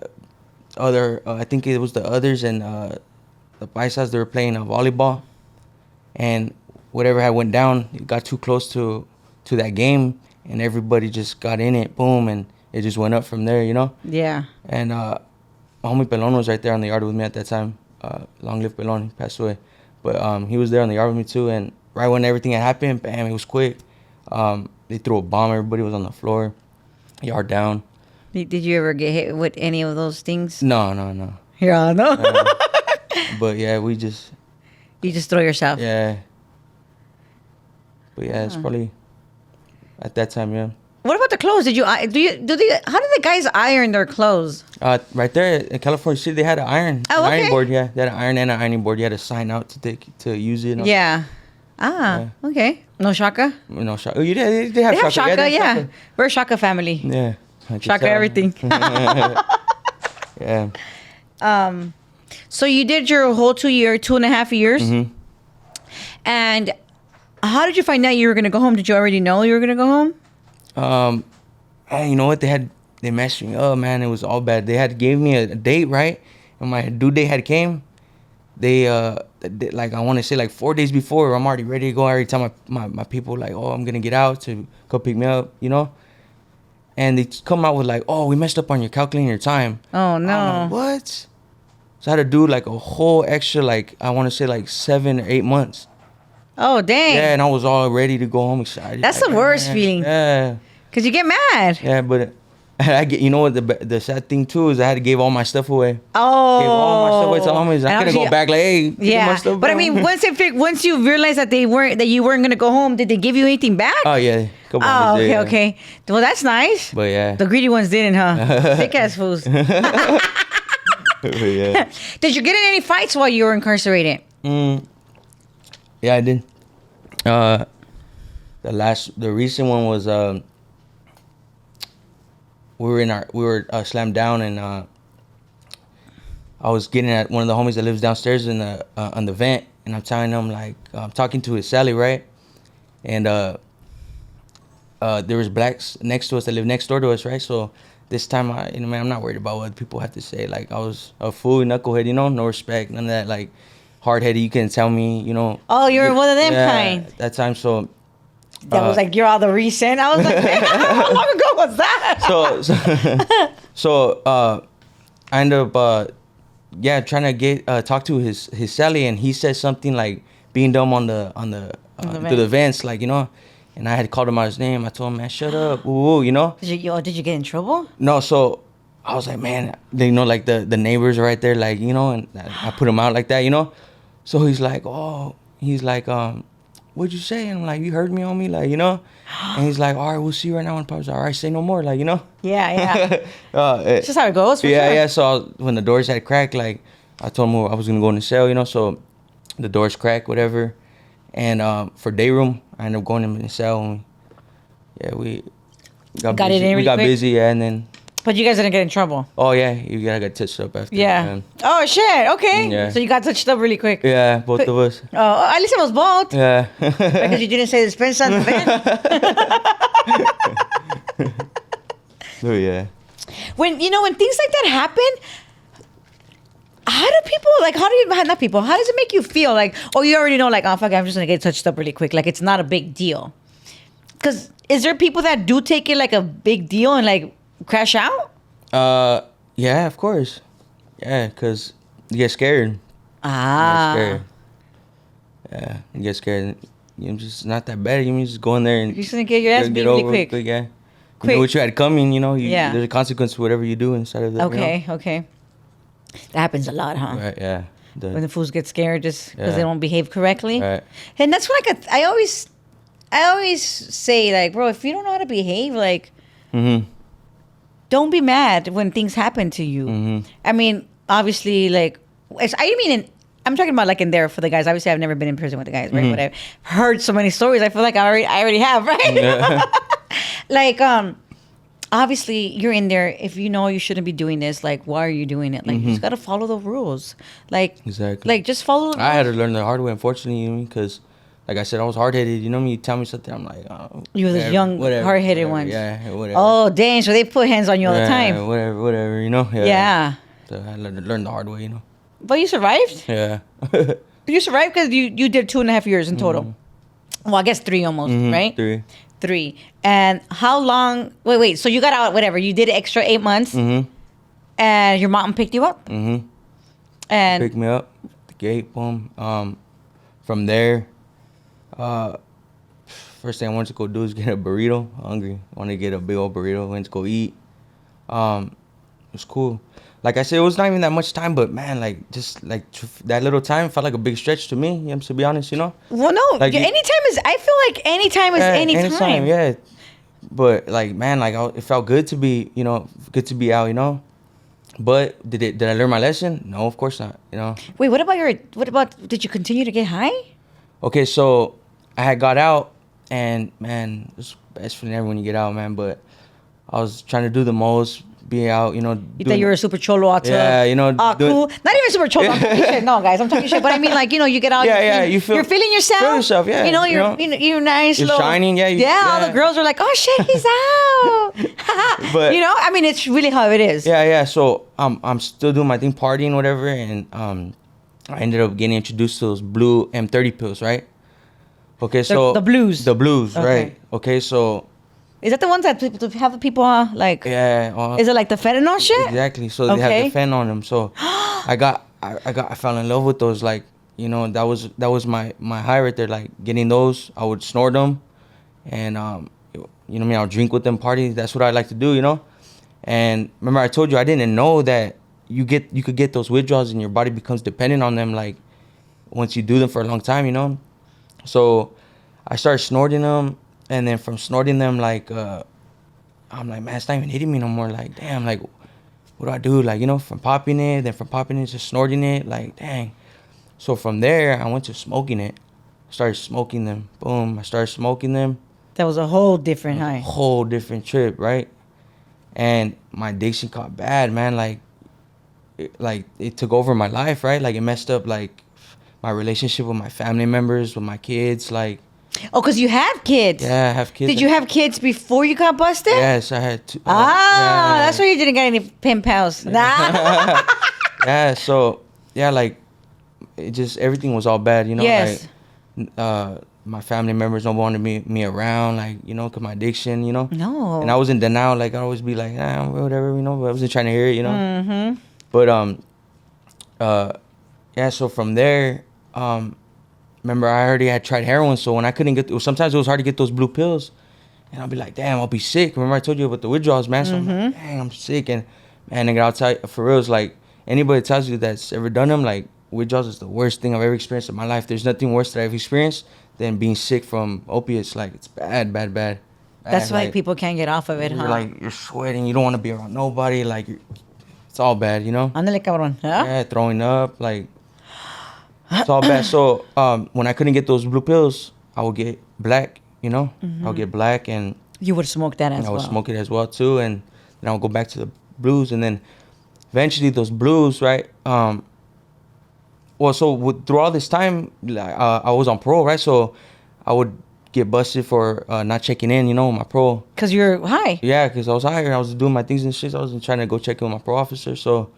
B: think it was the others and the paisas, they were playing volleyball, and whatever had went down, it got too close to that game, and everybody just got in it, boom, and it just went up from there, you know.
A: Yeah.
B: And my homie Pelon was right there on the yard with me at that time. Long live Pelon, he passed away. But he was there on the yard with me too. And right when everything had happened, bam, it was quick. They threw a bomb. Everybody was on the floor, yard down.
A: Did you ever get hit with any of those things?
B: No.
A: Yeah, no.
B: But yeah, we just
A: You just throw yourself.
B: yeah. But yeah, it's probably at that time. Yeah.
A: What about the clothes? Did you how do the guys iron their clothes?
B: Right there in California City, they had an iron,
A: Oh,
B: an ironing
A: okay.
B: board. Yeah, they had an iron and an ironing board. You had to sign out to use it. You know?
A: Yeah. Ah, okay. No shaka?
B: You know, oh, you did. They have
A: They have
B: shaka.
A: shaka,
B: they have
A: yeah.
B: shaka.
A: We're a shaka family.
B: Yeah. I could
A: Shaka
B: tell.
A: everything.
B: Yeah.
A: So you did your whole 2.5 years.
B: Mm-hmm.
A: And how did you find out you were going to go home? Did you already know you were going to go home?
B: Hey, you know what? They messed me up, man. It was all bad. They had gave me a date, right? And my due date had came. They like I want to say like 4 days before. I'm already ready to go. I already tell my people like, oh, I'm gonna get out to go pick me up, you know. And they come out with like, oh, we messed up on your calculating your time.
A: Oh, no.
B: I'm like, what? So I had to do like a whole extra like I want to say like 7 or 8 months.
A: Oh, dang.
B: Yeah, and I was all ready to go home excited.
A: That's
B: like,
A: the worst
B: man.
A: feeling.
B: Yeah.
A: Because you get mad.
B: Yeah, but I get. You know what the sad thing too is I had to give all my stuff away.
A: Oh.
B: Gave all my stuff away to homies. I
A: And
B: couldn't go
A: obviously-
B: back like, hey, give me my
A: Yeah.
B: stuff
A: But I
B: back.
A: mean, once you realized that you weren't going to go home, did they give you anything back?
B: Oh yeah, come on.
A: Oh, okay,
B: yeah.
A: okay. Well, that's nice.
B: But yeah,
A: The greedy ones didn't, huh? Thick ass fools.
B: yeah.
A: Did you get in any fights while you were incarcerated?
B: Yeah, I did. The recent one was we were slammed down and I was getting at one of the homies that lives downstairs in the on the vent, and I'm telling him like I'm talking to his celly, right? And there was blacks next to us that live next door to us, right? So this time man, I'm not worried about what people have to say. Like I was a fool, knucklehead, no respect, none of that. Like hard-headed, you can tell me,
A: Oh, you're one of them kind.
B: That time, so
A: That was like, you're all the recent. I was like, man, how long ago was that?
B: so I ended up trying to get talk to his celly, and he said something like being dumb on the through the vents, like, and I had called him out his name. I told him, man, shut up, ooh,
A: Did you get in trouble?
B: No, so I was like, man, like the neighbors are right there, like, and I put him out like that, So he's like, what'd you say? And I'm like, you heard me on me, like, And he's like, all right, we'll see you right now. And Pop's like, all right, say no more, like,
A: Yeah, yeah. It's just how it goes, for
B: yeah,
A: sure.
B: yeah. So when the doors had cracked, like, I told him I was gonna go in the cell, So the doors cracked, whatever. And for day room, I ended up going in the cell. And we got
A: Got it
B: busy.
A: in
B: We
A: really
B: got
A: quick?
B: busy, yeah, and then.
A: But you guys didn't get in trouble.
B: Oh yeah, you gotta get touched up after.
A: Yeah.
B: Man.
A: Oh, shit. Okay.
B: Yeah.
A: So you got touched up really quick.
B: Yeah, both of us.
A: Oh, at least it was both.
B: Yeah.
A: Because you didn't say the Spence on the vent.
B: Oh yeah.
A: When things like that happen, how do people how does it make you feel? Like, oh, you already know, like, oh fuck, I'm just gonna get touched up really quick. Like, it's not a big deal. Because is there people that do take it like a big deal and like crash out?
B: Yeah, of course. Yeah, cause you get scared.
A: Ah.
B: You get scared. Yeah, you get scared. You're just not that bad. You just go in there and
A: You're just gonna get your ass beat really quick.
B: Yeah.
A: Quick.
B: You know what you had coming.
A: Yeah.
B: There's a consequence to whatever you do inside of that.
A: Okay, okay. That happens a lot, huh?
B: Right. Yeah.
A: When the fools get scared just because
B: Yeah.
A: they don't behave correctly.
B: Right.
A: And that's what I always say, like, bro, if you don't know how to behave, like, don't be mad when things happen to you. I mean, obviously, like, I'm talking about like in there for the guys. Obviously, I've never been in prison with the guys, right? But I've heard so many stories. I feel like I already have, right?
B: Yeah.
A: Like, obviously, you're in there. If you know you shouldn't be doing this, like, why are you doing it? Like, you just gotta follow the rules. Like,
B: Exactly.
A: Like, just follow.
B: I had to learn the hard way, unfortunately, because, like I said, I was hard headed. You tell me something, I'm like, oh,
A: You were this young, hard-headed one.
B: Yeah, whatever.
A: Oh, dang! So they put hands on you all the time.
B: Whatever.
A: Yeah.
B: So I had to learn the hard way.
A: But you survived.
B: Yeah.
A: You survived because you did 2.5 years in total. Well, I guess 3 almost, right?
B: 3.
A: 3. And how long? Wait. So you got out, whatever. You did extra 8 months. And your mom picked you up. And
B: Picked me up, the gate, boom. From there, first thing I wanted to go do is get a burrito. Hungry. I wanted to get a big old burrito. Went to go eat. It was cool. like I said, it was not even that much time, but man, like just like that little time felt like a big stretch to me. You know, to be honest, you know.
A: Well, no,
B: Like,
A: anytime is. I feel like anytime is any time.
B: anytime, yeah. But like, man, like it felt good to be, you know, good to be out, you know. But did I learn my lesson? No, of course not. You know.
A: Wait, what about? Did you continue to get high?
B: Okay, so I had got out, and man, it's best feeling ever when you get out, man. But I was trying to do the most, be out, you know.
A: You thought you were a super cholo out.
B: Yeah, you know.
A: Cool. Not even super cholo. I'm talking shit. No, guys, I'm talking shit. But I mean, like, you know, you get out.
B: Yeah,
A: you're feeling yourself.
B: Feel yourself, yeah.
A: You know, you're nice.
B: You're
A: little,
B: shining, yeah.
A: All the girls are like, oh shit, he's out.
B: But
A: you know, I mean, it's really how it is.
B: Yeah. So I'm still doing my thing, partying, whatever, and I ended up getting introduced to those blue M30 pills, right? Okay, so
A: the blues.
B: The blues,
A: Okay.
B: right? Okay, so.
A: Is that the ones that have the people like?
B: Yeah.
A: Is it like the fentanyl shit?
B: Exactly. So they have the fentanyl on them. So I fell in love with those. Like, you know, that was my high right there. Like getting those, I would snort them, and you know what I mean, I'll drink with them, party. That's what I like to do, you know. And remember, I told you I didn't know that you could get those withdrawals and your body becomes dependent on them. Like once you do them for a long time, you know. So I started snorting them. And then from snorting them, like, I'm like, man, it's not even hitting me no more. Like, damn, like, what do I do? Like, you know, from popping it, then from popping it to snorting it, like, dang. So from there, I went to smoking it. Started smoking them. Boom, I started smoking them.
A: That was a whole different high.
B: Whole different trip, right? And my addiction got bad, man. Like, it took over my life, right? Like, it messed up, like, my relationship with my family members, with my kids, like.
A: Oh, because you have kids.
B: Yeah, I have kids.
A: Did you have kids before you got busted?
B: Yes, I had two.
A: That's why you didn't get any pen pals. Nah.
B: Yeah, so, yeah, like, it just, everything was all bad, you know?
A: Yes.
B: Like, my family members don't want me around, like, you know, because my addiction, you know?
A: No.
B: And I was in denial, like, I'd always be like, whatever, you know? But I wasn't trying to hear it, you know?
A: Mm-hmm.
B: But, yeah, so from there, remember, I already had tried heroin, so when I couldn't sometimes it was hard to get those blue pills. And I'll be like, damn, I'll be sick. Remember I told you about the withdrawals, man? So I'm like, dang, I'm sick. And, man, nigga, I'll tell you, for real, it's like, anybody tells you that's ever done them, like, withdrawals is the worst thing I've ever experienced in my life. There's nothing worse that I've experienced than being sick from opiates. Like, it's bad.
A: That's why
B: like,
A: people can't get off of it, huh?
B: Like, you're sweating. You don't want to be around nobody. Like, it's all bad, you know?
A: Ándale, cabrón. Huh?
B: Yeah, throwing up, like. It's all bad. So when I couldn't get those blue pills, I would get black, you know? I would get black, and
A: You would smoke that as well.
B: I would smoke it as well, too. And then I would go back to the blues. And then eventually those blues, right? Through all this time, I was on parole, right? So I would get busted for not checking in, you know, with my parole.
A: Because you're high.
B: Yeah, because I was high and I was doing my things and shit. So I wasn't trying to go check in with my parole officer. So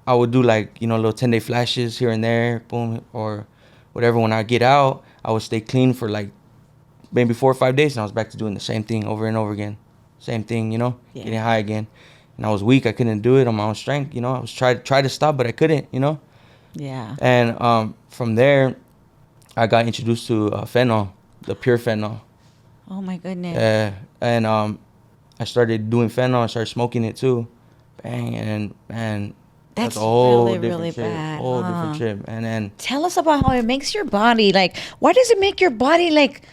B: I would do, like, you know, little 10-day flashes here and there, boom, or whatever. When I get out, I would stay clean for, like, maybe 4 or 5 days, and I was back to doing the same thing over and over again. Same thing, you know, getting high again. And I was weak. I couldn't do it on my own strength, you know. I was trying to stop, but I couldn't, you know.
A: Yeah.
B: And from there, I got introduced to fentanyl, the pure fentanyl.
A: Oh, my goodness.
B: Yeah. And I started doing fentanyl. I started smoking it, too. Bang, and
A: That's
B: a whole
A: really,
B: different
A: really
B: trip.
A: bad.
B: Whole different trip. And then
A: Tell us about how it makes your body. Like, why does it make your body, like,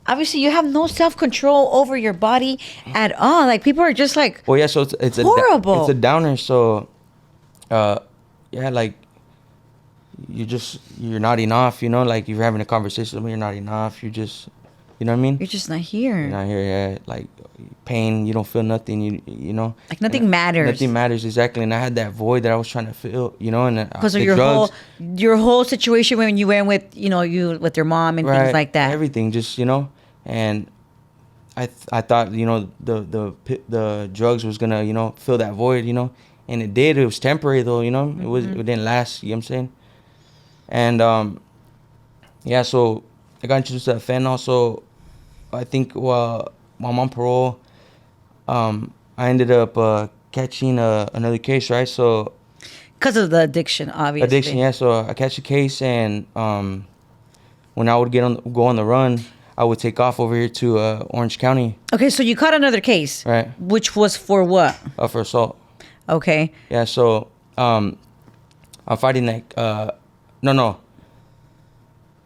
A: obviously you have no self-control over your body at all. Like, people are just like,
B: well, yeah, so it's
A: horrible.
B: It's a downer. So, yeah, like, you're not enough, you know? Like, you're having a conversation with me, you're not enough. You're just, you know what I mean?
A: you're just not here.
B: You're not here, yeah. Like, pain, you don't feel nothing, you know?
A: Like, nothing matters.
B: Nothing matters, exactly. And I had that void that I was trying to fill, you know? And
A: Because of
B: the
A: your
B: drugs,
A: whole situation when you went with, you know, with your mom and things like that.
B: Everything, just, you know? And I thought, you know, the drugs was gonna, you know, fill that void, you know? And it did. It was temporary, though, you know? It didn't last, you know what I'm saying? And, yeah, so I got introduced to fentanyl. So I think while I'm on parole, I ended up catching another case, right? So
A: Because of the addiction, obviously.
B: addiction, yeah. So I catch a case, and when I would go on the run, I would take off over here to Orange County.
A: Okay, so you caught another case.
B: Right.
A: Which was for what?
B: For assault.
A: Okay.
B: Yeah, so I'm fighting like no.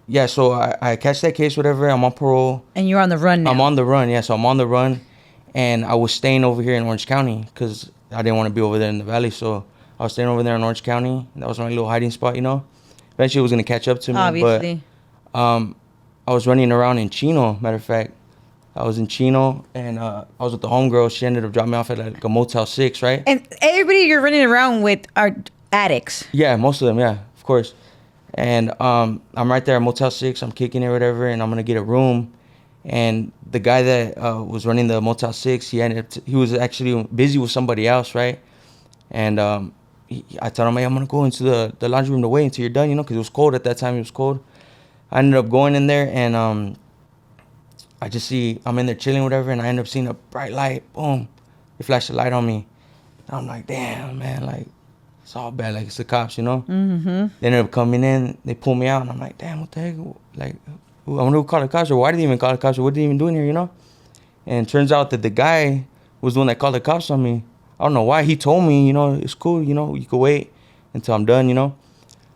B: Yeah, so I catch that case, whatever. I'm on parole.
A: And you're on the run now.
B: I'm on the run. Yeah, so I'm on the run, and I was staying over here in Orange County because I didn't want to be over there in the valley. So I was staying over there in Orange County. That was my little hiding spot, you know. Eventually, it was gonna catch up to me.
A: Obviously.
B: But I was running around in Chino. Matter of fact, I was in Chino, and I was with the homegirl. She ended up dropping me off at like a Motel 6, right?
A: And everybody you're running around with are addicts.
B: Yeah, most of them. Yeah, of course. And I'm right there at Motel 6. I'm kicking it, whatever, and I'm gonna get a room. And the guy that was running the Motel 6, he was actually busy with somebody else, right? And I told him, hey, I'm gonna go into the laundry room to wait until you're done, you know, because it was cold at that time. It was cold. I ended up going in there, and I just see I'm in there chilling, whatever, and I end up seeing a bright light. Boom, they flashed a light on me. And I'm like, damn, man, like it's all bad. Like it's the cops, you know.
A: Mm-hmm.
B: They ended up coming in. They pulled me out, and I'm like, damn, what the heck? Like, I wonder who called the cops, or why did they even call the cops, or what did they even do in here, you know? And it turns out that the guy was the one that called the cops on me. I don't know why. He told me, you know, it's cool, you know, you could wait until I'm done, you know.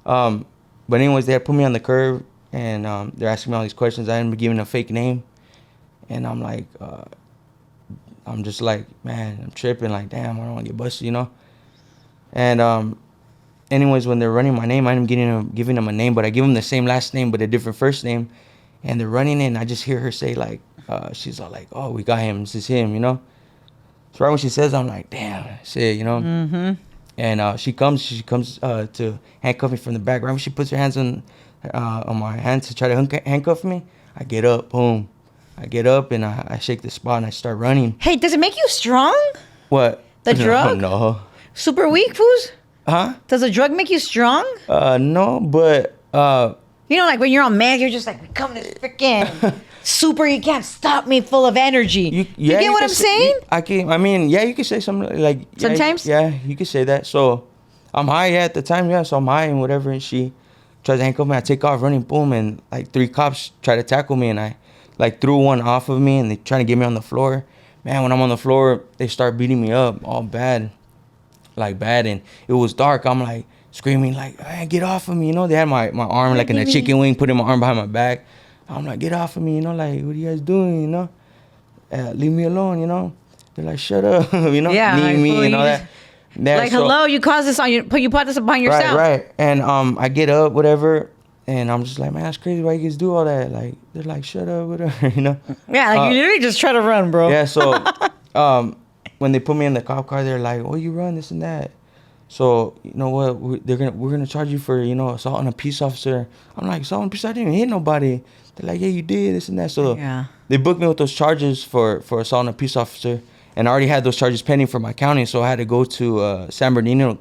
B: But anyways, they had put me on the curb, and they're asking me all these questions. I ended up giving a fake name, and I'm like, I'm just like, man, I'm tripping. Like, damn, I don't want to get busted, you know. And anyways, when they're running my name, I end up giving them a name, but I give them the same last name but a different first name. And they're running in, and I just hear her say, like, she's all like, oh, we got him. This is him, you know. So right when she says, I'm like, damn, that's it, you know.
A: Mm-hmm.
B: And she comes to handcuff me from the back. Right when she puts her hands on my hands to try to handcuff me, I get up, boom. I get up, and I shake the spot, and I start running.
A: Hey, does it make you strong?
B: What?
A: The drug?
B: No.
A: Super weak, foos?
B: Huh?
A: Does the drug make you strong?
B: No, but
A: You know, like when you're on meth, you're just like, come this freaking super, you can't stop me, full of energy. You get what I'm saying?
B: You could say something like...
A: Sometimes?
B: Yeah, you could say that. So, I'm high at the time, yeah, so I'm high and whatever, and she tries to handcuff me. I take off running, boom, and like 3 cops try to tackle me, and I like threw one off of me, and they trying to get me on the floor. Man, when I'm on the floor, they start beating me up all bad. Like bad, and it was dark. I'm like screaming like, hey, get off of me, you know. They had my arm like in a chicken wing, putting my arm behind my back. I'm like, get off of me, you know, like, what are you guys doing, you know? Leave me alone, you know. They're like, shut up, you know, need me and all that.
A: Like, so, hello, you caused this on you put this upon yourself.
B: Right. And I get up, whatever, and I'm just like, man, that's crazy. Why you guys do all that? Like, they're like, shut up, whatever, you know.
A: Yeah, like you literally just try to run, bro.
B: Yeah, so when they put me in the cop car, they're like, oh, you run this and that. So, you know what, we're gonna charge you for, you know, assault on a peace officer. I'm like, assault on a peace officer? I didn't even hit nobody. They're like, yeah, you did, this and that. So they booked me with those charges for assault on a peace officer. And I already had those charges pending for my county, so I had to go to San Bernardino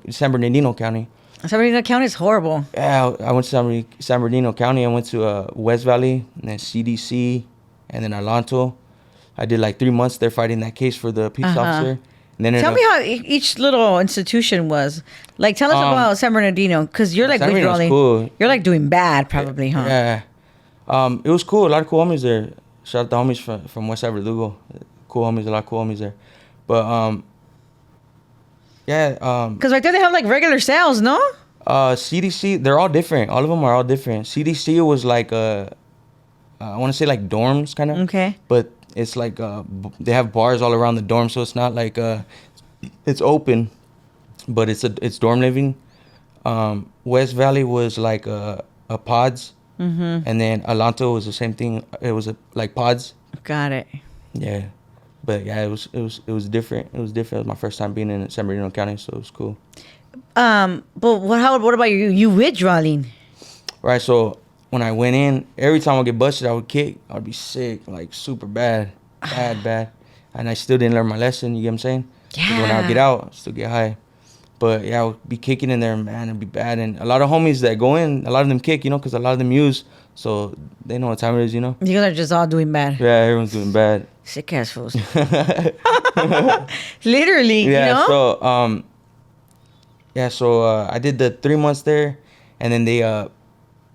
B: County.
A: San Bernardino County is horrible.
B: Yeah, I went to San Bernardino County. I went to West Valley, and then CDC, and then Adelanto. I did like 3 months there fighting that case for the peace officer. And then
A: tell me how each little institution was. Like, tell us about San Bernardino, because you're like withdrawing.
B: Cool.
A: You're like doing bad, probably, huh?
B: Yeah. It was cool. A lot of cool homies there. Shout out to homies from West Side Verdugo. Cool homies, a lot of cool homies there. But because
A: right there they have like regular cells, no?
B: CDC, they're all different. All of them are all different. CDC was like I want to say like dorms kind of.
A: Okay.
B: But it's like they have bars all around the dorm, so it's not like it's open, but it's dorm living. West Valley was like a pods, and then Adelanto was the same thing. It was like pods. Got it. Yeah. But yeah, it was different. It was different. It was my first time being in San Bernardino County, so it was cool.
A: But what about you withdrawing?
B: Right, so when I went in, every time I would get busted, I would kick. I'd be sick, like super bad. And I still didn't learn my lesson, you get what I'm saying? Yeah. When I would get out, I'd still get high. But yeah, I would be kicking in there, man, it'd be bad. And a lot of homies that go in, a lot of them kick, you know, because a lot of them use. So they know what time it is, you know? You guys are just all doing bad. Yeah, everyone's doing bad. Sick ass fools. Literally, yeah, you know? So I did the 3 months there, and then they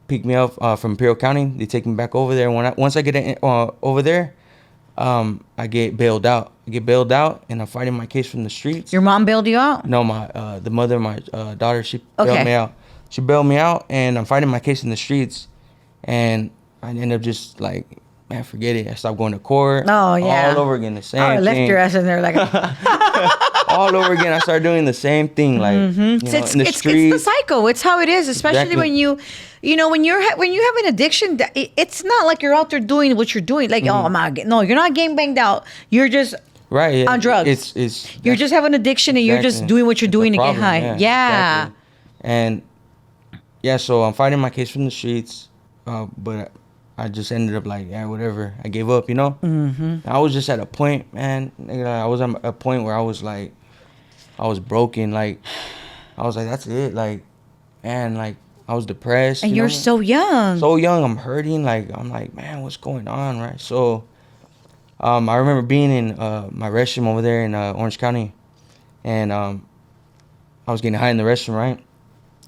B: picked me up from Imperial County. They take me back over there. Once I get over there, I get bailed out. And I'm fighting my case from the streets.
A: Your mom bailed you out?
B: No, my the mother of my daughter, she
A: Okay.
B: bailed me out. She bailed me out, and I'm fighting my case in the streets, and I end up just like, man, forget it. I stopped going to court.
A: Oh, yeah.
B: All over again, the same
A: I
B: thing.
A: left your ass in there like.
B: All over again. I started doing the same thing, like you know,
A: It's
B: in the street.
A: it's the cycle. It's how it is, especially
B: Exactly.
A: when when you have an addiction. It's not like you're out there doing what you're doing. Like, oh, I'm not no, you're not gang banged out. You're just
B: Right. Yeah.
A: on drugs.
B: It's
A: You're just having addiction, and you're just
B: exactly.
A: doing what you're
B: It's a
A: doing to get
B: problem,
A: high. Yeah.
B: Exactly. And yeah, so I'm fighting my case from the streets, but I just ended up like, yeah, whatever. I gave up, you know. I was just at a point, man. I was at a point where I was like, I was broken. Like, I was like, that's it. Like, man, like I was depressed.
A: And
B: you
A: you're
B: know?
A: so young.
B: So young. I'm hurting. Like, I'm like, man, what's going on, right? So, I remember being in my restroom over there in Orange County, and I was getting high in the restroom, right?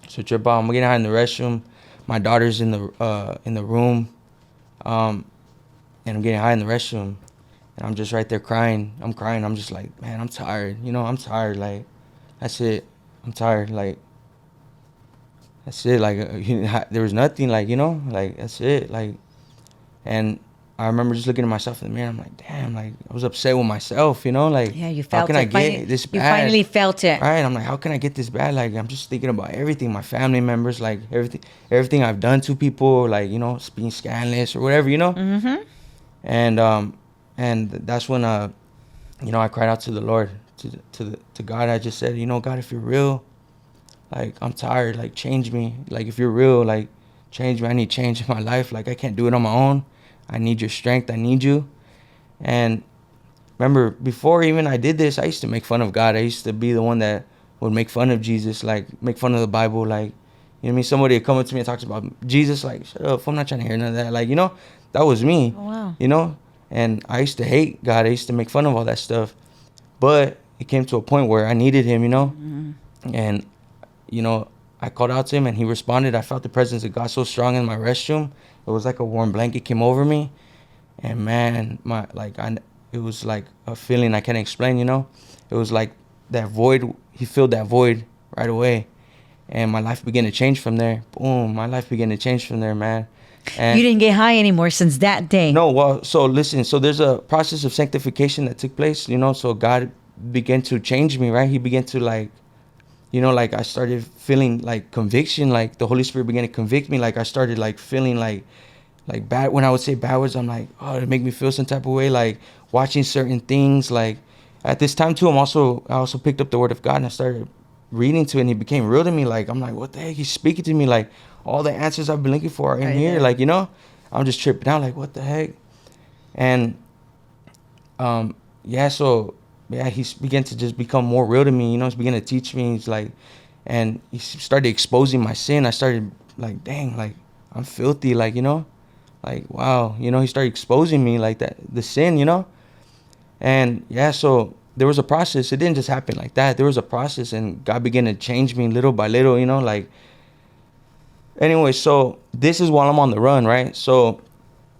B: So trip out. I'm getting high in the restroom. My daughter's in the room, and I'm getting high in the restroom, and I'm just right there crying. I'm crying. I'm just like, man, I'm tired. You know, I'm tired. Like, that's it. I'm tired. Like, that's it. Like, there was nothing. Like, you know, like that's it. Like, and I remember just looking at myself in the mirror. I'm like, damn. Like, I was upset with myself. You know, like,
A: Yeah, you
B: how
A: felt
B: can
A: it.
B: I get this bad?
A: You finally felt it.
B: Right, I'm like, how can I get this bad? Like, I'm just thinking about everything, my family members, like everything I've done to people, like, you know, being scandalous or whatever, you know. And that's when you know, I cried out to the Lord, to God. I just said, you know, God, if you're real, like, I'm tired, like, change me. Like, if you're real, like, change me. I need change in my life. Like, I can't do it on my own. I need your strength. I need you. And remember, before even I did this, I used to make fun of God. I used to be the one that would make fun of Jesus, like make fun of the Bible. Like, you know what I mean? Somebody would come up to me and talks about Jesus, like, shut up, I'm not trying to hear none of that. Like, you know, that was me.
A: Oh, wow.
B: You know? And I used to hate God. I used to make fun of all that stuff. But it came to a point where I needed him, you know? And, you know, I called out to him and he responded. I felt the presence of God so strong in my restroom. It was like a warm blanket came over me. And man, it was like a feeling I can't explain, you know? It was like that void, he filled that void right away. And my life began to change from there. Boom, my life began to change from there, man. And
A: You didn't get high anymore since that day.
B: no, well, so listen, so there's a process of sanctification that took place, you know? So God began to change me, right? He began to like, you know, like I started feeling like conviction, like the Holy Spirit began to convict me. Like I started like feeling like bad. When I would say bad words, I'm like, oh, it make me feel some type of way. Like watching certain things. Like at this time too, I also picked up the Word of God and I started reading to it, and He became real to me. Like I'm like, what the heck? He's speaking to me. Like all the answers I've been looking for are in
A: Right
B: here.
A: there.
B: Like, you know, I'm just tripping out. Like, what the heck? And yeah, so yeah, he began to just become more real to me. You know, he's began to teach me. He's like, and he started exposing my sin. I started like, dang, like I'm filthy. Like, you know. Like, wow, you know, he started exposing me like that, the sin, you know? And yeah, so there was a process. It didn't just happen like that. There was a process, and God began to change me little by little, you know? Like, anyway, so this is while I'm on the run, right? So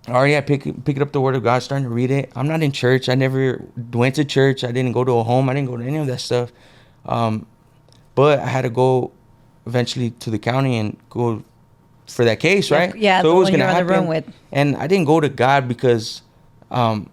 B: already I picked up the Word of God, starting to read it. I'm not in church. I never went to church. I didn't go to a home. I didn't go to any of that stuff. But I had to go eventually to the county and go for that case, right?
A: Yeah,
B: so
A: the
B: it was
A: one
B: gonna
A: you're on the
B: happen.
A: run with.
B: And I didn't go to God because, like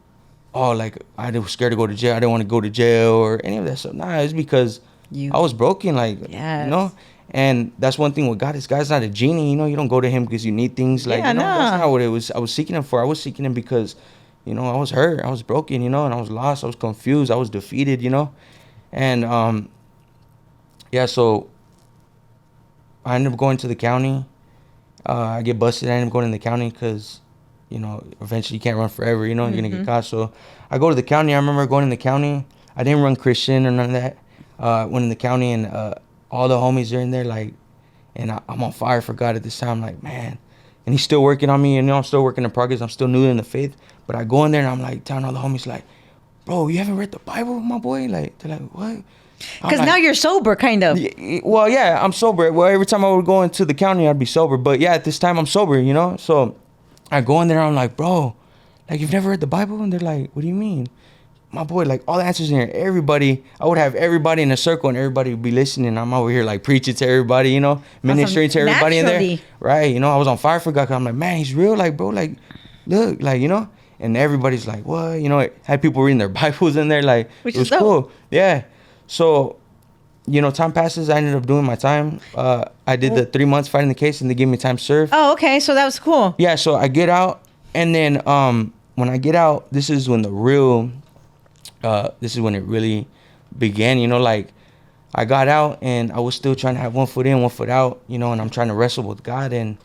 B: I was scared to go to jail. I didn't want to go to jail or any of that stuff. Nah, it's because I was broken, like,
A: Yes.
B: you know. And that's one thing with God is God's not a genie, you know. You don't go to Him because you need things, like,
A: Yeah,
B: you know. That's
A: nah.
B: not what it was. I was seeking Him for. I was seeking Him because, you know, I was hurt, I was broken, you know, and I was lost, I was confused, I was defeated, you know. And yeah, so I ended up going to the county. I get busted. I end up going in the county because, you know, eventually you can't run forever. You know, you're gonna get caught. So I go to the county. I remember going in the county. I didn't run Christian or none of that. Went in the county, and all the homies are in there, like, and I'm on fire for God at this time. Like, man, and He's still working on me. You know, I'm still working in progress. I'm still new in the faith. But I go in there and I'm like telling all the homies, like, bro, you haven't read the Bible, my boy? Like, they're like, what?
A: Because now you're sober, kind of.
B: Well, yeah, I'm sober. Well, every time I would go into the county, I'd be sober. But yeah, at this time, I'm sober, you know? So I go in there, I'm like, bro, like, you've never read the Bible? And they're like, what do you mean? My boy, like, all the answers in here. Everybody, I would have everybody in a circle and everybody would be listening. I'm over here, like, preaching to everybody, you know, ministering to everybody in there.
A: Naturally.
B: Right, you know, I was on fire for God. 'Cause I'm like, man, he's real. Like, bro, like, look, like, you know. And everybody's like, what? You know, it had people reading their Bibles in there. Like,
A: Which
B: it was
A: is dope.
B: cool. Yeah. So, you know, time passes. I ended up doing my time. I did the 3 months fighting the case, and they gave me time served.
A: Oh, okay. So that was cool.
B: Yeah, so I get out, and then when I get out, this is when it really began. You know, like, I got out, and I was still trying to have 1 foot in, 1 foot out. You know, and I'm trying to wrestle with God, and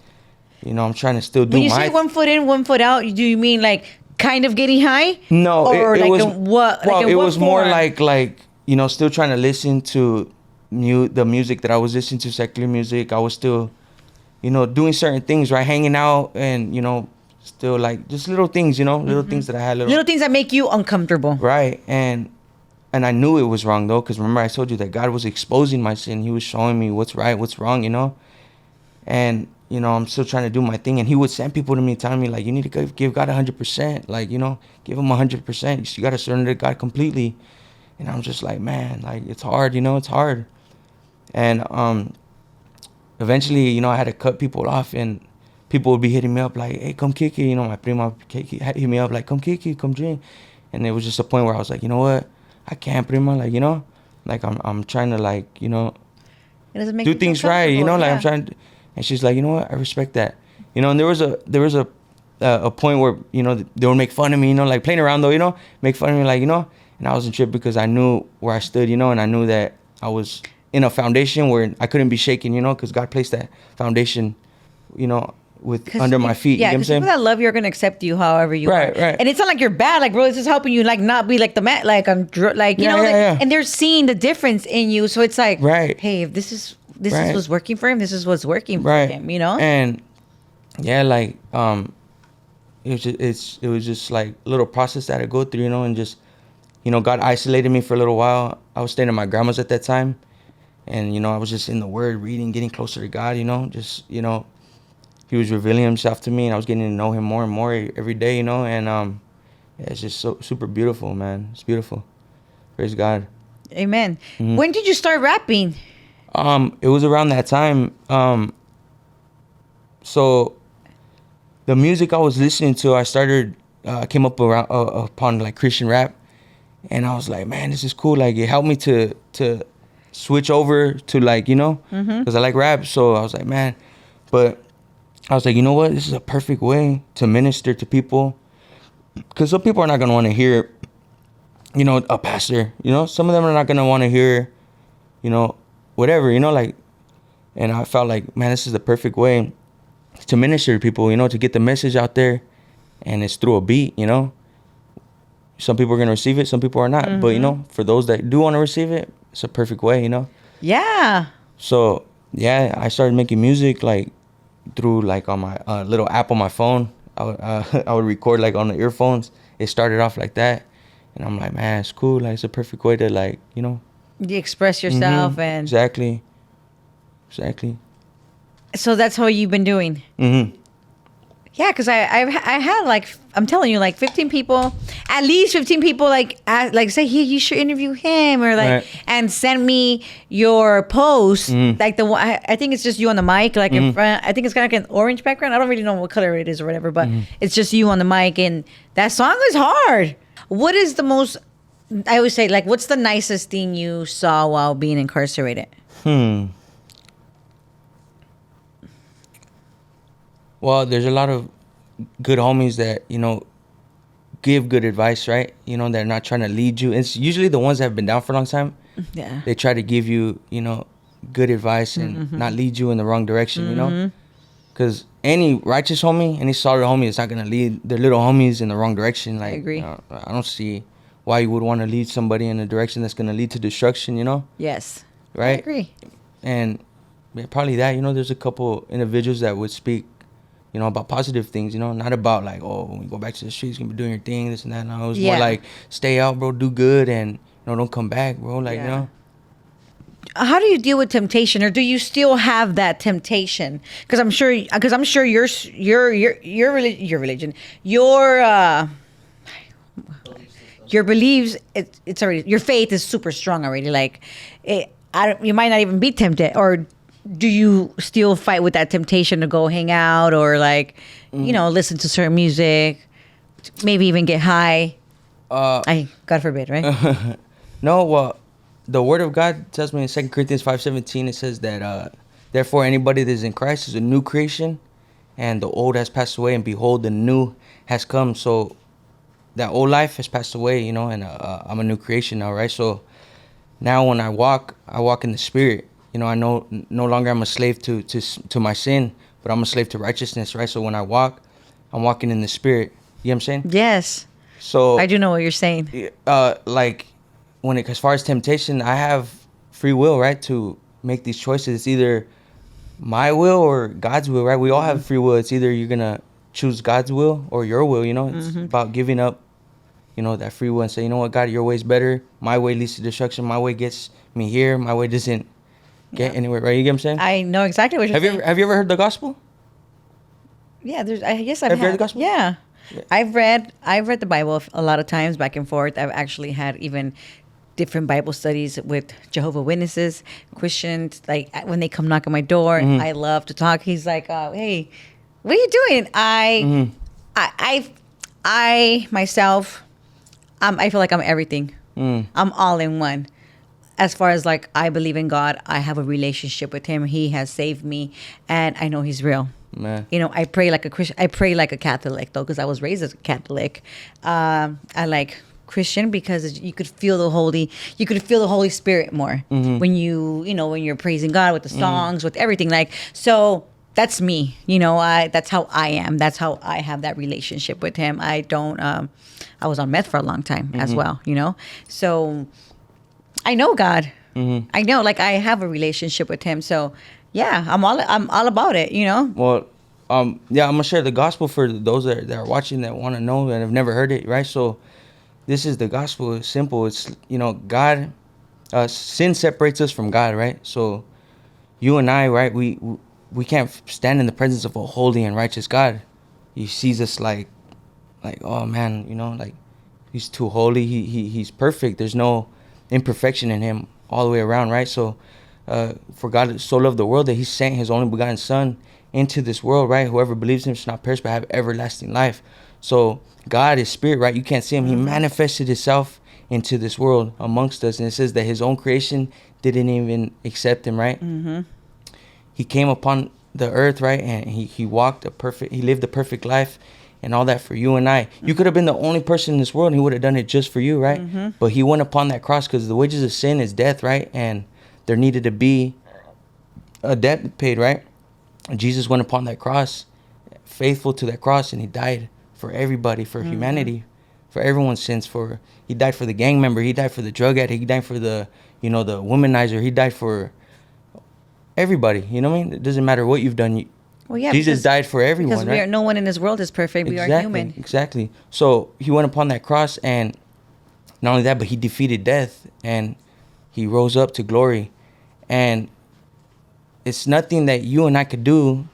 B: you know, I'm trying to still do
A: When you
B: my.
A: say 1 foot in, 1 foot out, do you mean like kind of getting high?
B: No,
A: or
B: it
A: like
B: was
A: what?
B: Well,
A: Like in
B: it
A: what
B: was more
A: form?
B: like you know, still trying to listen to the music that I was listening to, secular music. I was still, you know, doing certain things, right, hanging out, and you know, still like just little things, you know, little things that I had
A: little things that make you uncomfortable.
B: right, and I knew it was wrong though, because remember I told you that God was exposing my sin. He was showing me what's right, what's wrong, you know, and you know, I'm still trying to do my thing, and He would send people to me telling me like, you need to give God 100%, like, you know, give Him 100%. You got to surrender to God completely. And I'm just like, man, like, it's hard, you know, it's hard. And eventually, you know, I had to cut people off, and people would be hitting me up like, hey, come kick it. You know, my prima hit me up like, come kick it, come drink. And it was just a point where I was like, you know what? I can't, prima, like, you know, like I'm trying to, like, you know,
A: It doesn't make
B: do
A: you feel
B: things right, you know, like I'm
A: comfortable,
B: trying to, and she's like, you know what? I respect that. You know, and there was a point where, you know, they would make fun of me, you know, like playing around though, you know, make fun of me, like, you know. And I wasn't tripped because I knew where I stood, you know, and I knew that I was in a foundation where I couldn't be shaken, you know, because God placed that foundation, you know, under my feet.
A: Yeah,
B: you know what I'm
A: because
B: saying?
A: people that love you are gonna accept you however you
B: Right,
A: are.
B: right.
A: And it's not like you're bad. Like, bro, this is helping you, like, not be like the man, like like you
B: Yeah,
A: know,
B: yeah,
A: like,
B: yeah.
A: and they're seeing the difference in you. So it's like,
B: Right.
A: hey, if this is
B: Right.
A: what's working for him, this is what's working
B: Right.
A: for him. You know.
B: And yeah, like it was just like a little process that I go through, you know, and just, you know, God isolated me for a little while. I was staying at my grandma's at that time, and you know, I was just in the Word, reading, getting closer to God, you know, just, you know, He was revealing Himself to me, and I was getting to know Him more and more every day, you know, and yeah, it's just so super beautiful, man. It's beautiful. Praise God.
A: Amen.
B: Mm-hmm.
A: When did you start rapping?
B: It was around that time. So the music I was listening to, I started came up around upon like Christian rap, and I was like, man, this is cool. Like, it helped me to switch over to, like, you know, because I like rap. So I was like, man, but I was like, you know what? This is a perfect way to minister to people, because some people are not gonna want to hear, you know, a pastor. You know, some of them are not gonna want to hear, you know, whatever. You know, like, and I felt like, man, this is the perfect way to minister to people, you know, to get the message out there, and it's through a beat, you know. Some people are going to receive it, some people are not, but, you know, for those that do want to receive it, it's a perfect way, you know.
A: Yeah.
B: So, yeah, I started making music, like, through, like, on my little app on my phone. I would record, like, on the earphones. It started off like that, and I'm like, man, it's cool, like, it's a perfect way to, like, you know.
A: You express yourself, and
B: Exactly.
A: so that's how you've been doing. Yeah, because I had, like, I'm telling you, like 15 people, at least 15 people, like say, hey, you should interview him, or like,
B: Right.
A: and send me your post, like the one, I think it's just you on the mic, like in front. I think it's kind of like an orange background. I don't really know what color it is or whatever, but it's just you on the mic, and that song is hard. What is the most? I always say, like, what's the nicest thing you saw while being incarcerated?
B: Well, there's a lot of good homies that, you know, give good advice, right? You know, they're not trying to lead you. It's usually the ones that have been down for a long time.
A: Yeah.
B: They try to give you, you know, good advice and not lead you in the wrong direction, you know? Because any righteous homie, any solid homie is not going to lead their little homies in the wrong direction. Like,
A: agree.
B: I don't see why you would want to lead somebody in a direction that's going to lead to destruction, you know?
A: Yes.
B: Right?
A: I agree.
B: And yeah, probably that, you know, there's a couple individuals that would speak, you know, about positive things, you know, not about like, oh, when you go back to the streets, you're gonna be doing your thing, this and that. No, it was more like, stay out, bro, do good, and, you know, don't come back, bro. Like, you know,
A: how do you deal with temptation, or do you still have that temptation? Because I'm sure your religion, your beliefs, it's already, your faith is super strong already. Like, you might not even be tempted, or do you still fight with that temptation to go hang out, or like, listen to certain music, maybe even get high? God forbid, right?
B: No, well, the word of God tells me in 2 Corinthians 5:17, it says that, therefore anybody that is in Christ is a new creation, and the old has passed away, and behold, the new has come. So that old life has passed away, and I'm a new creation now, right? So now when I walk in the Spirit. I know no longer I'm a slave to my sin, but I'm a slave to righteousness, right? So when I walk, I'm walking in the Spirit. You know what I'm saying?
A: Yes.
B: So
A: I do know what you're saying.
B: Like as far as temptation, I have free will, right, to make these choices. It's either my will or God's will, right? We all have free will. It's either you're gonna choose God's will or your will. It's about giving up, that free will and say, you know what, God, your way's better. My way leads to destruction. My way gets me here. My way doesn't get anywhere, right? You get what I'm saying?
A: I know exactly what you're saying.
B: Have you ever heard the gospel?
A: Yeah, I guess I've
B: Have you heard the gospel?
A: Yeah. I've read the Bible a lot of times back and forth. I've actually had even different Bible studies with Jehovah Witnesses, Christians. Like when they come knock on my door, I love to talk. He's like, "Hey, what are you doing?" I myself, I feel like I'm everything. I'm all in one. As far as like, I believe in God, I have a relationship with Him. He has saved me, and I know He's real.
B: Man.
A: I pray like a Christian. I pray like a Catholic though, because I was raised as a Catholic. I like Christian because you could feel the Holy Spirit more when when you're praising God with the songs, with everything. Like, so that's me. That's how I am. That's how I have that relationship with Him. I don't. I was on meth for a long time as well. So I know God. I know, like, I have a relationship with Him. So yeah, I'm all about it.
B: Well, yeah, I'm gonna share the gospel for those that are watching that want to know and have never heard it, right? So this is the gospel. It's simple. It's God. Sin separates us from God, right? So you and I, right? We can't stand in the presence of a holy and righteous God. He sees us like, oh man, like He's too holy. He's perfect. There's no imperfection in Him all the way around, right? So for God so loved the world that He sent His only begotten Son into this world, right? Whoever believes in Him should not perish but have everlasting life. So God is spirit, right? You can't see Him. He manifested Himself into this world amongst us, and it says that His own creation didn't even accept Him, right? He came upon the earth, right? And he lived a perfect life and all that for you and I. You could have been the only person in this world and He would have done it just for you, right? But He went upon that cross because the wages of sin is death, right? And there needed to be a debt paid, right? And Jesus went upon that cross, faithful to that cross, and He died for everybody, for humanity, for everyone's sins. He died for the gang member, He died for the drug addict, He died for the the womanizer, He died for everybody. You know what I mean? It doesn't matter what you've done.
A: Well, yeah,
B: Jesus died for everyone,
A: because
B: right?
A: no one in this world is perfect. We are human.
B: Exactly. So He went upon that cross, and not only that, but He defeated death, and He rose up to glory. And it's nothing that you and I could do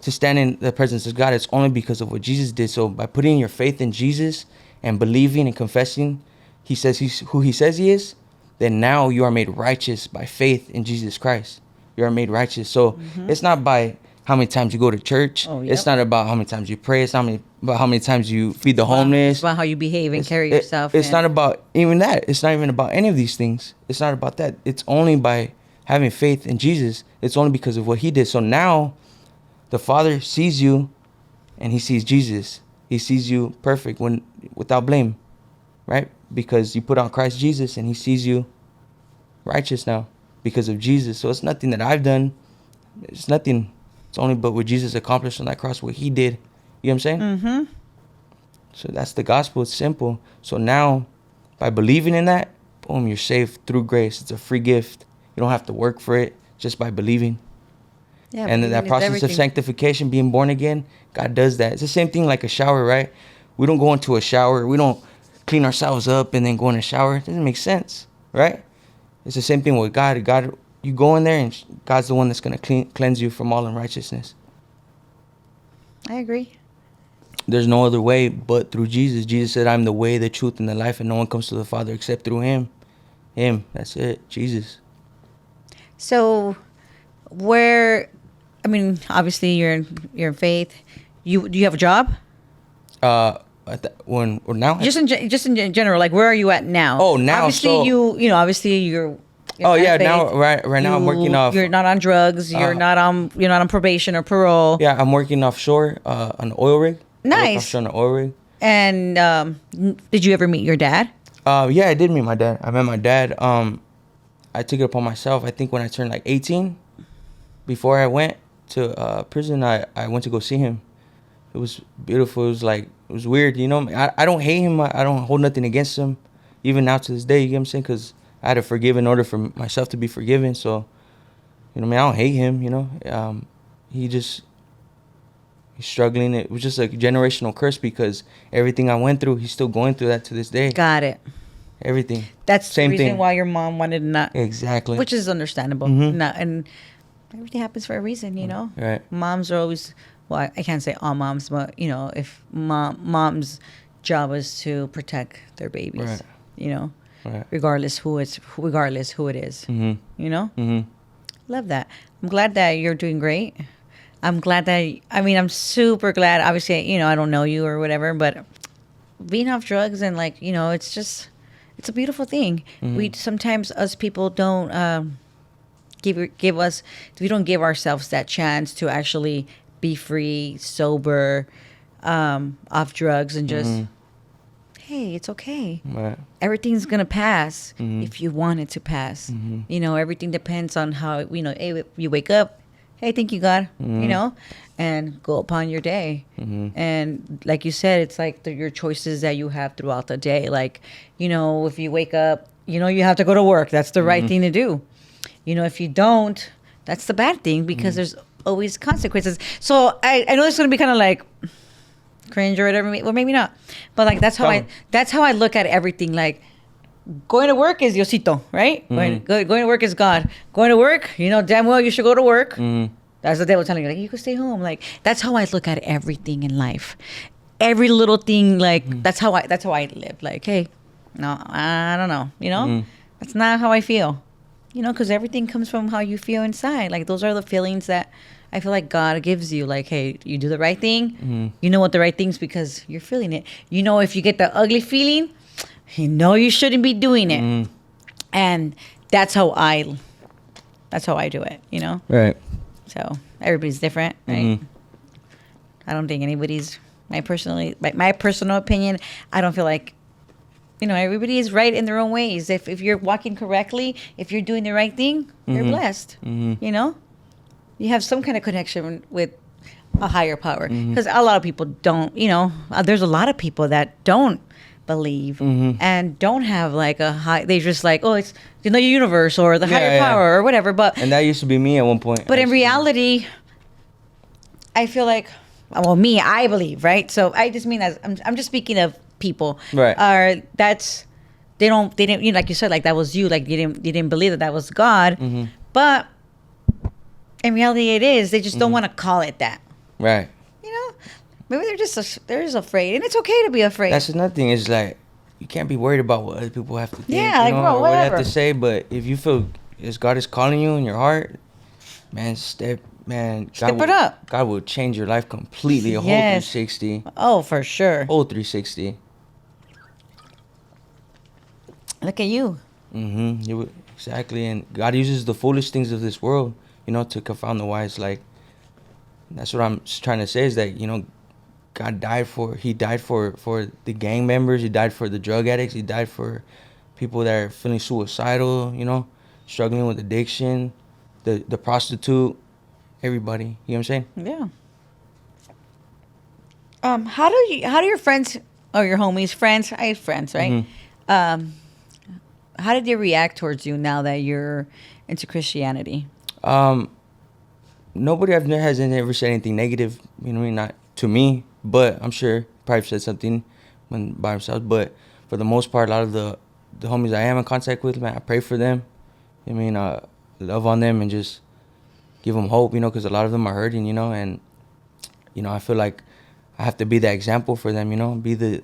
B: to stand in the presence of God. It's only because of what Jesus did. So by putting your faith in Jesus and believing and confessing He says He's who He says He is, then now you are made righteous by faith in Jesus Christ. You are made righteous. So it's not by how many times you go to church. It's not about how many times you pray. It's not about how many times you feed the homeless.
A: It's about how you behave and carry yourself.
B: It's not about even that. It's not even about any of these things. It's not about that. It's only by having faith in Jesus. It's only because of what He did. So now the Father sees you and He sees Jesus. He sees you perfect, without blame, right? Because you put on Christ Jesus, and He sees you righteous now because of Jesus. So it's nothing that I've done. It's nothing. It's only but what Jesus accomplished on that cross, what He did. You know what I'm saying? So that's the gospel. It's simple. So now, by believing in that, boom, you're saved through grace. It's a free gift. You don't have to work for it, just by believing.
A: Yeah,
B: and that process of sanctification, being born again, God does that. It's the same thing like a shower, right? We don't go into a shower. We don't clean ourselves up and then go in a shower. It doesn't make sense, right? It's the same thing with God. God you go in there and God's the one that's going to cleanse you from all unrighteousness.
A: I agree.
B: There's no other way but through Jesus. Jesus said, I'm the way, the truth, and the life, and no one comes to the Father except through him. That's it. Jesus.
A: So, obviously you're in faith. Do you have a job?
B: When or now?
A: Just in general, like where are you at now?
B: Oh, now,
A: obviously
B: so
A: obviously you're
B: oh yeah,
A: faith.
B: now right now I'm working off.
A: You're not on drugs. You're not on probation or parole.
B: Yeah, I'm working offshore on an oil rig.
A: Nice.
B: I work offshore on an oil rig.
A: And did you ever meet your dad?
B: Yeah, I did meet my dad. I met my dad. I took it upon myself. I think when I turned like 18, before I went to prison, I went to go see him. It was beautiful. It was weird, you know. I don't hate him. I don't hold nothing against him, even now to this day. You get what I'm saying? Because I had to forgive in order for myself to be forgiven. So, you know, I don't hate him. You know, he's struggling. It was just a generational curse because everything I went through, he's still going through that to this day.
A: Got it.
B: Everything.
A: That's
B: Same
A: the reason
B: thing.
A: why your mom wanted to not.
B: Exactly.
A: Which is understandable.
B: Mhm.
A: And everything happens for a reason, you know.
B: Right.
A: Moms are always. Well, I can't say all moms, but you know, if mom's job is to protect their babies,
B: Right.
A: you know,
B: Right.
A: regardless who it is,
B: Mm-hmm.
A: you know.
B: Mm-hmm.
A: Love that. I'm glad that you're doing great. I'm glad that I'm super glad. Obviously, you know, I don't know you or whatever, but being off drugs and it's a beautiful thing.
B: Mm-hmm.
A: We sometimes us people don't we don't give ourselves that chance to actually be free, sober, off drugs, and just, hey, it's okay.
B: Right.
A: Everything's gonna pass if you want it to pass. You know, everything depends on how hey, you wake up. Hey, thank you, God. You know, and go upon your day. And like you said, it's like your choices that you have throughout the day. Like, you know, if you wake up, you know, you have to go to work. That's the right thing to do. You know, if you don't, that's the bad thing because there's always consequences. So I know it's gonna be kind of like cringe or whatever, well maybe not, but like that's how I look at everything. Like going to work is Diosito, right? Going to work is God. Going to work, you know damn well you should go to work. That's the devil telling you, like, you could stay home. Like that's how I look at everything in life. Every little thing, like that's how I live. Like, hey, no, I don't know, you know, that's not how I feel. You know, because everything comes from how you feel inside. Like, those are the feelings that I feel like God gives you. Like, hey, you do the right thing. You know what the right thing's because you're feeling it. You know, if you get the ugly feeling, you know you shouldn't be doing it. And that's how I do it, you know?
B: Right.
A: So, everybody's different, right? I don't think anybody's, my personal opinion, I don't feel like, you know, everybody is right in their own ways. If you're walking correctly, if you're doing the right thing, you're blessed. You know, you have some kind of connection with a higher power. Because a lot of people don't. You know, there's a lot of people that don't believe and don't have like a high. They just like, oh, it's the universe or the higher power or whatever. But
B: and that used to be me at one point.
A: But in reality, I feel like, well, I believe, right? So I just mean I'm just speaking of people,
B: right?
A: They didn't, you know, like you said, like that was you, like you didn't believe that was God, but in reality it is. They just don't want to call it that,
B: right?
A: You know, maybe they're just afraid, and it's okay to be afraid.
B: That's another thing. Is like you can't be worried about what other people have to think,
A: yeah, like,
B: you know,
A: bro,
B: or what they
A: whatever.
B: have to say. But if you feel as God is calling you in your heart, man, step it
A: up.
B: God will change your life completely. A whole 360.
A: Oh, for sure.
B: Whole 360.
A: Look at you.
B: Exactly. And God uses the foolish things of this world, you know, to confound the wise. Like, that's what I'm trying to say is that, you know, God died for the gang members. He died for the drug addicts. He died for people that are feeling suicidal, you know, struggling with addiction, the prostitute, everybody. You know what I'm saying?
A: Yeah. How do your friends or your homies, friends, I have friends, right? How did they react towards you now that you're into Christianity?
B: Nobody has ever said anything negative, you know what I mean? Not to me, but I'm sure probably said something when by themselves. But for the most part, a lot of the homies I am in contact with, man, I pray for them. I mean, love on them and just give them hope, you know, because a lot of them are hurting, you know, and, you know, I feel like I have to be that example for them, you know, be that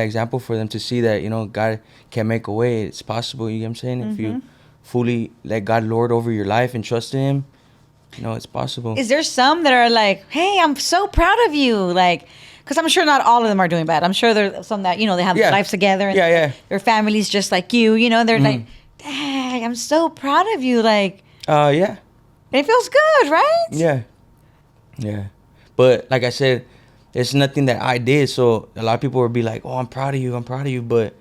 B: example for them to see that, you know, God can make a way. It's possible, you know what I'm saying? If you fully let God lord over your life and trust in Him, you know, it's possible.
A: Is there some that are like, hey, I'm so proud of you? Like, because I'm sure not all of them are doing bad. I'm sure there's some that, you know, they have their lives together. And their family's just like you know, they're like, dang, I'm so proud of you. Like,
B: yeah.
A: It feels good, right?
B: Yeah. But like I said, it's nothing that I did. So a lot of people would be like, oh, I'm proud of you. But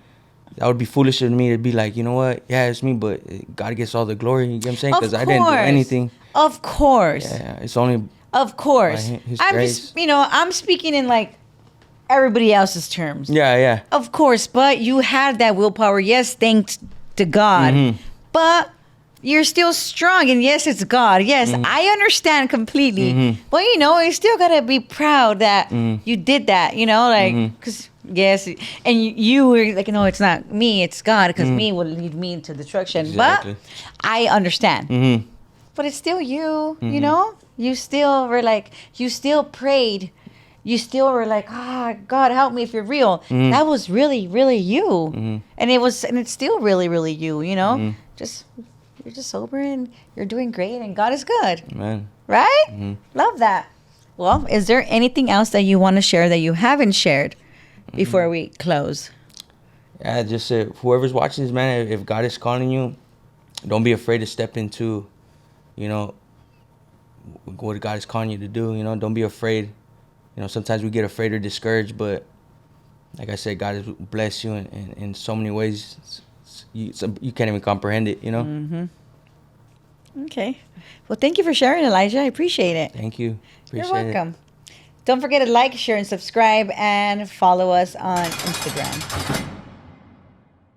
B: that would be foolish of me to be like, you know what? Yeah, it's me, but God gets all the glory. You know what I'm saying? Because I didn't do anything.
A: Of course.
B: Yeah, it's only.
A: Of course.
B: His
A: I'm
B: grace.
A: just, you know, I'm speaking in like everybody else's terms.
B: Yeah.
A: Of course, but you had that willpower. Yes, thanks to God. But you're still strong, and yes, it's God. Yes, I understand completely. But you know, you still gotta be proud that you did that. You know, like because yes, and you were like, no, it's not me, it's God, because me will lead me into destruction.
B: Exactly.
A: But I understand. But it's still you. You know, you still were like, you still prayed. You still were like, God, help me if you're real. That was really, really you, and it's still really, really you. You know, you're just sober and you're doing great, and God is good.
B: Amen.
A: Right? Love that. Well, is there anything else that you want to share that you haven't shared before we close?
B: Yeah, just whoever's watching this, man, if God is calling you, don't be afraid to step into, you know, what God is calling you to do. You know, don't be afraid. You know, sometimes we get afraid or discouraged, but like I said, God has blessed you in so many ways. You can't even comprehend it, you know?
A: Okay. Well, thank you for sharing, Elijah. I appreciate it.
B: Thank you.
A: You're welcome. Don't forget to like, share, and subscribe, and follow us on Instagram.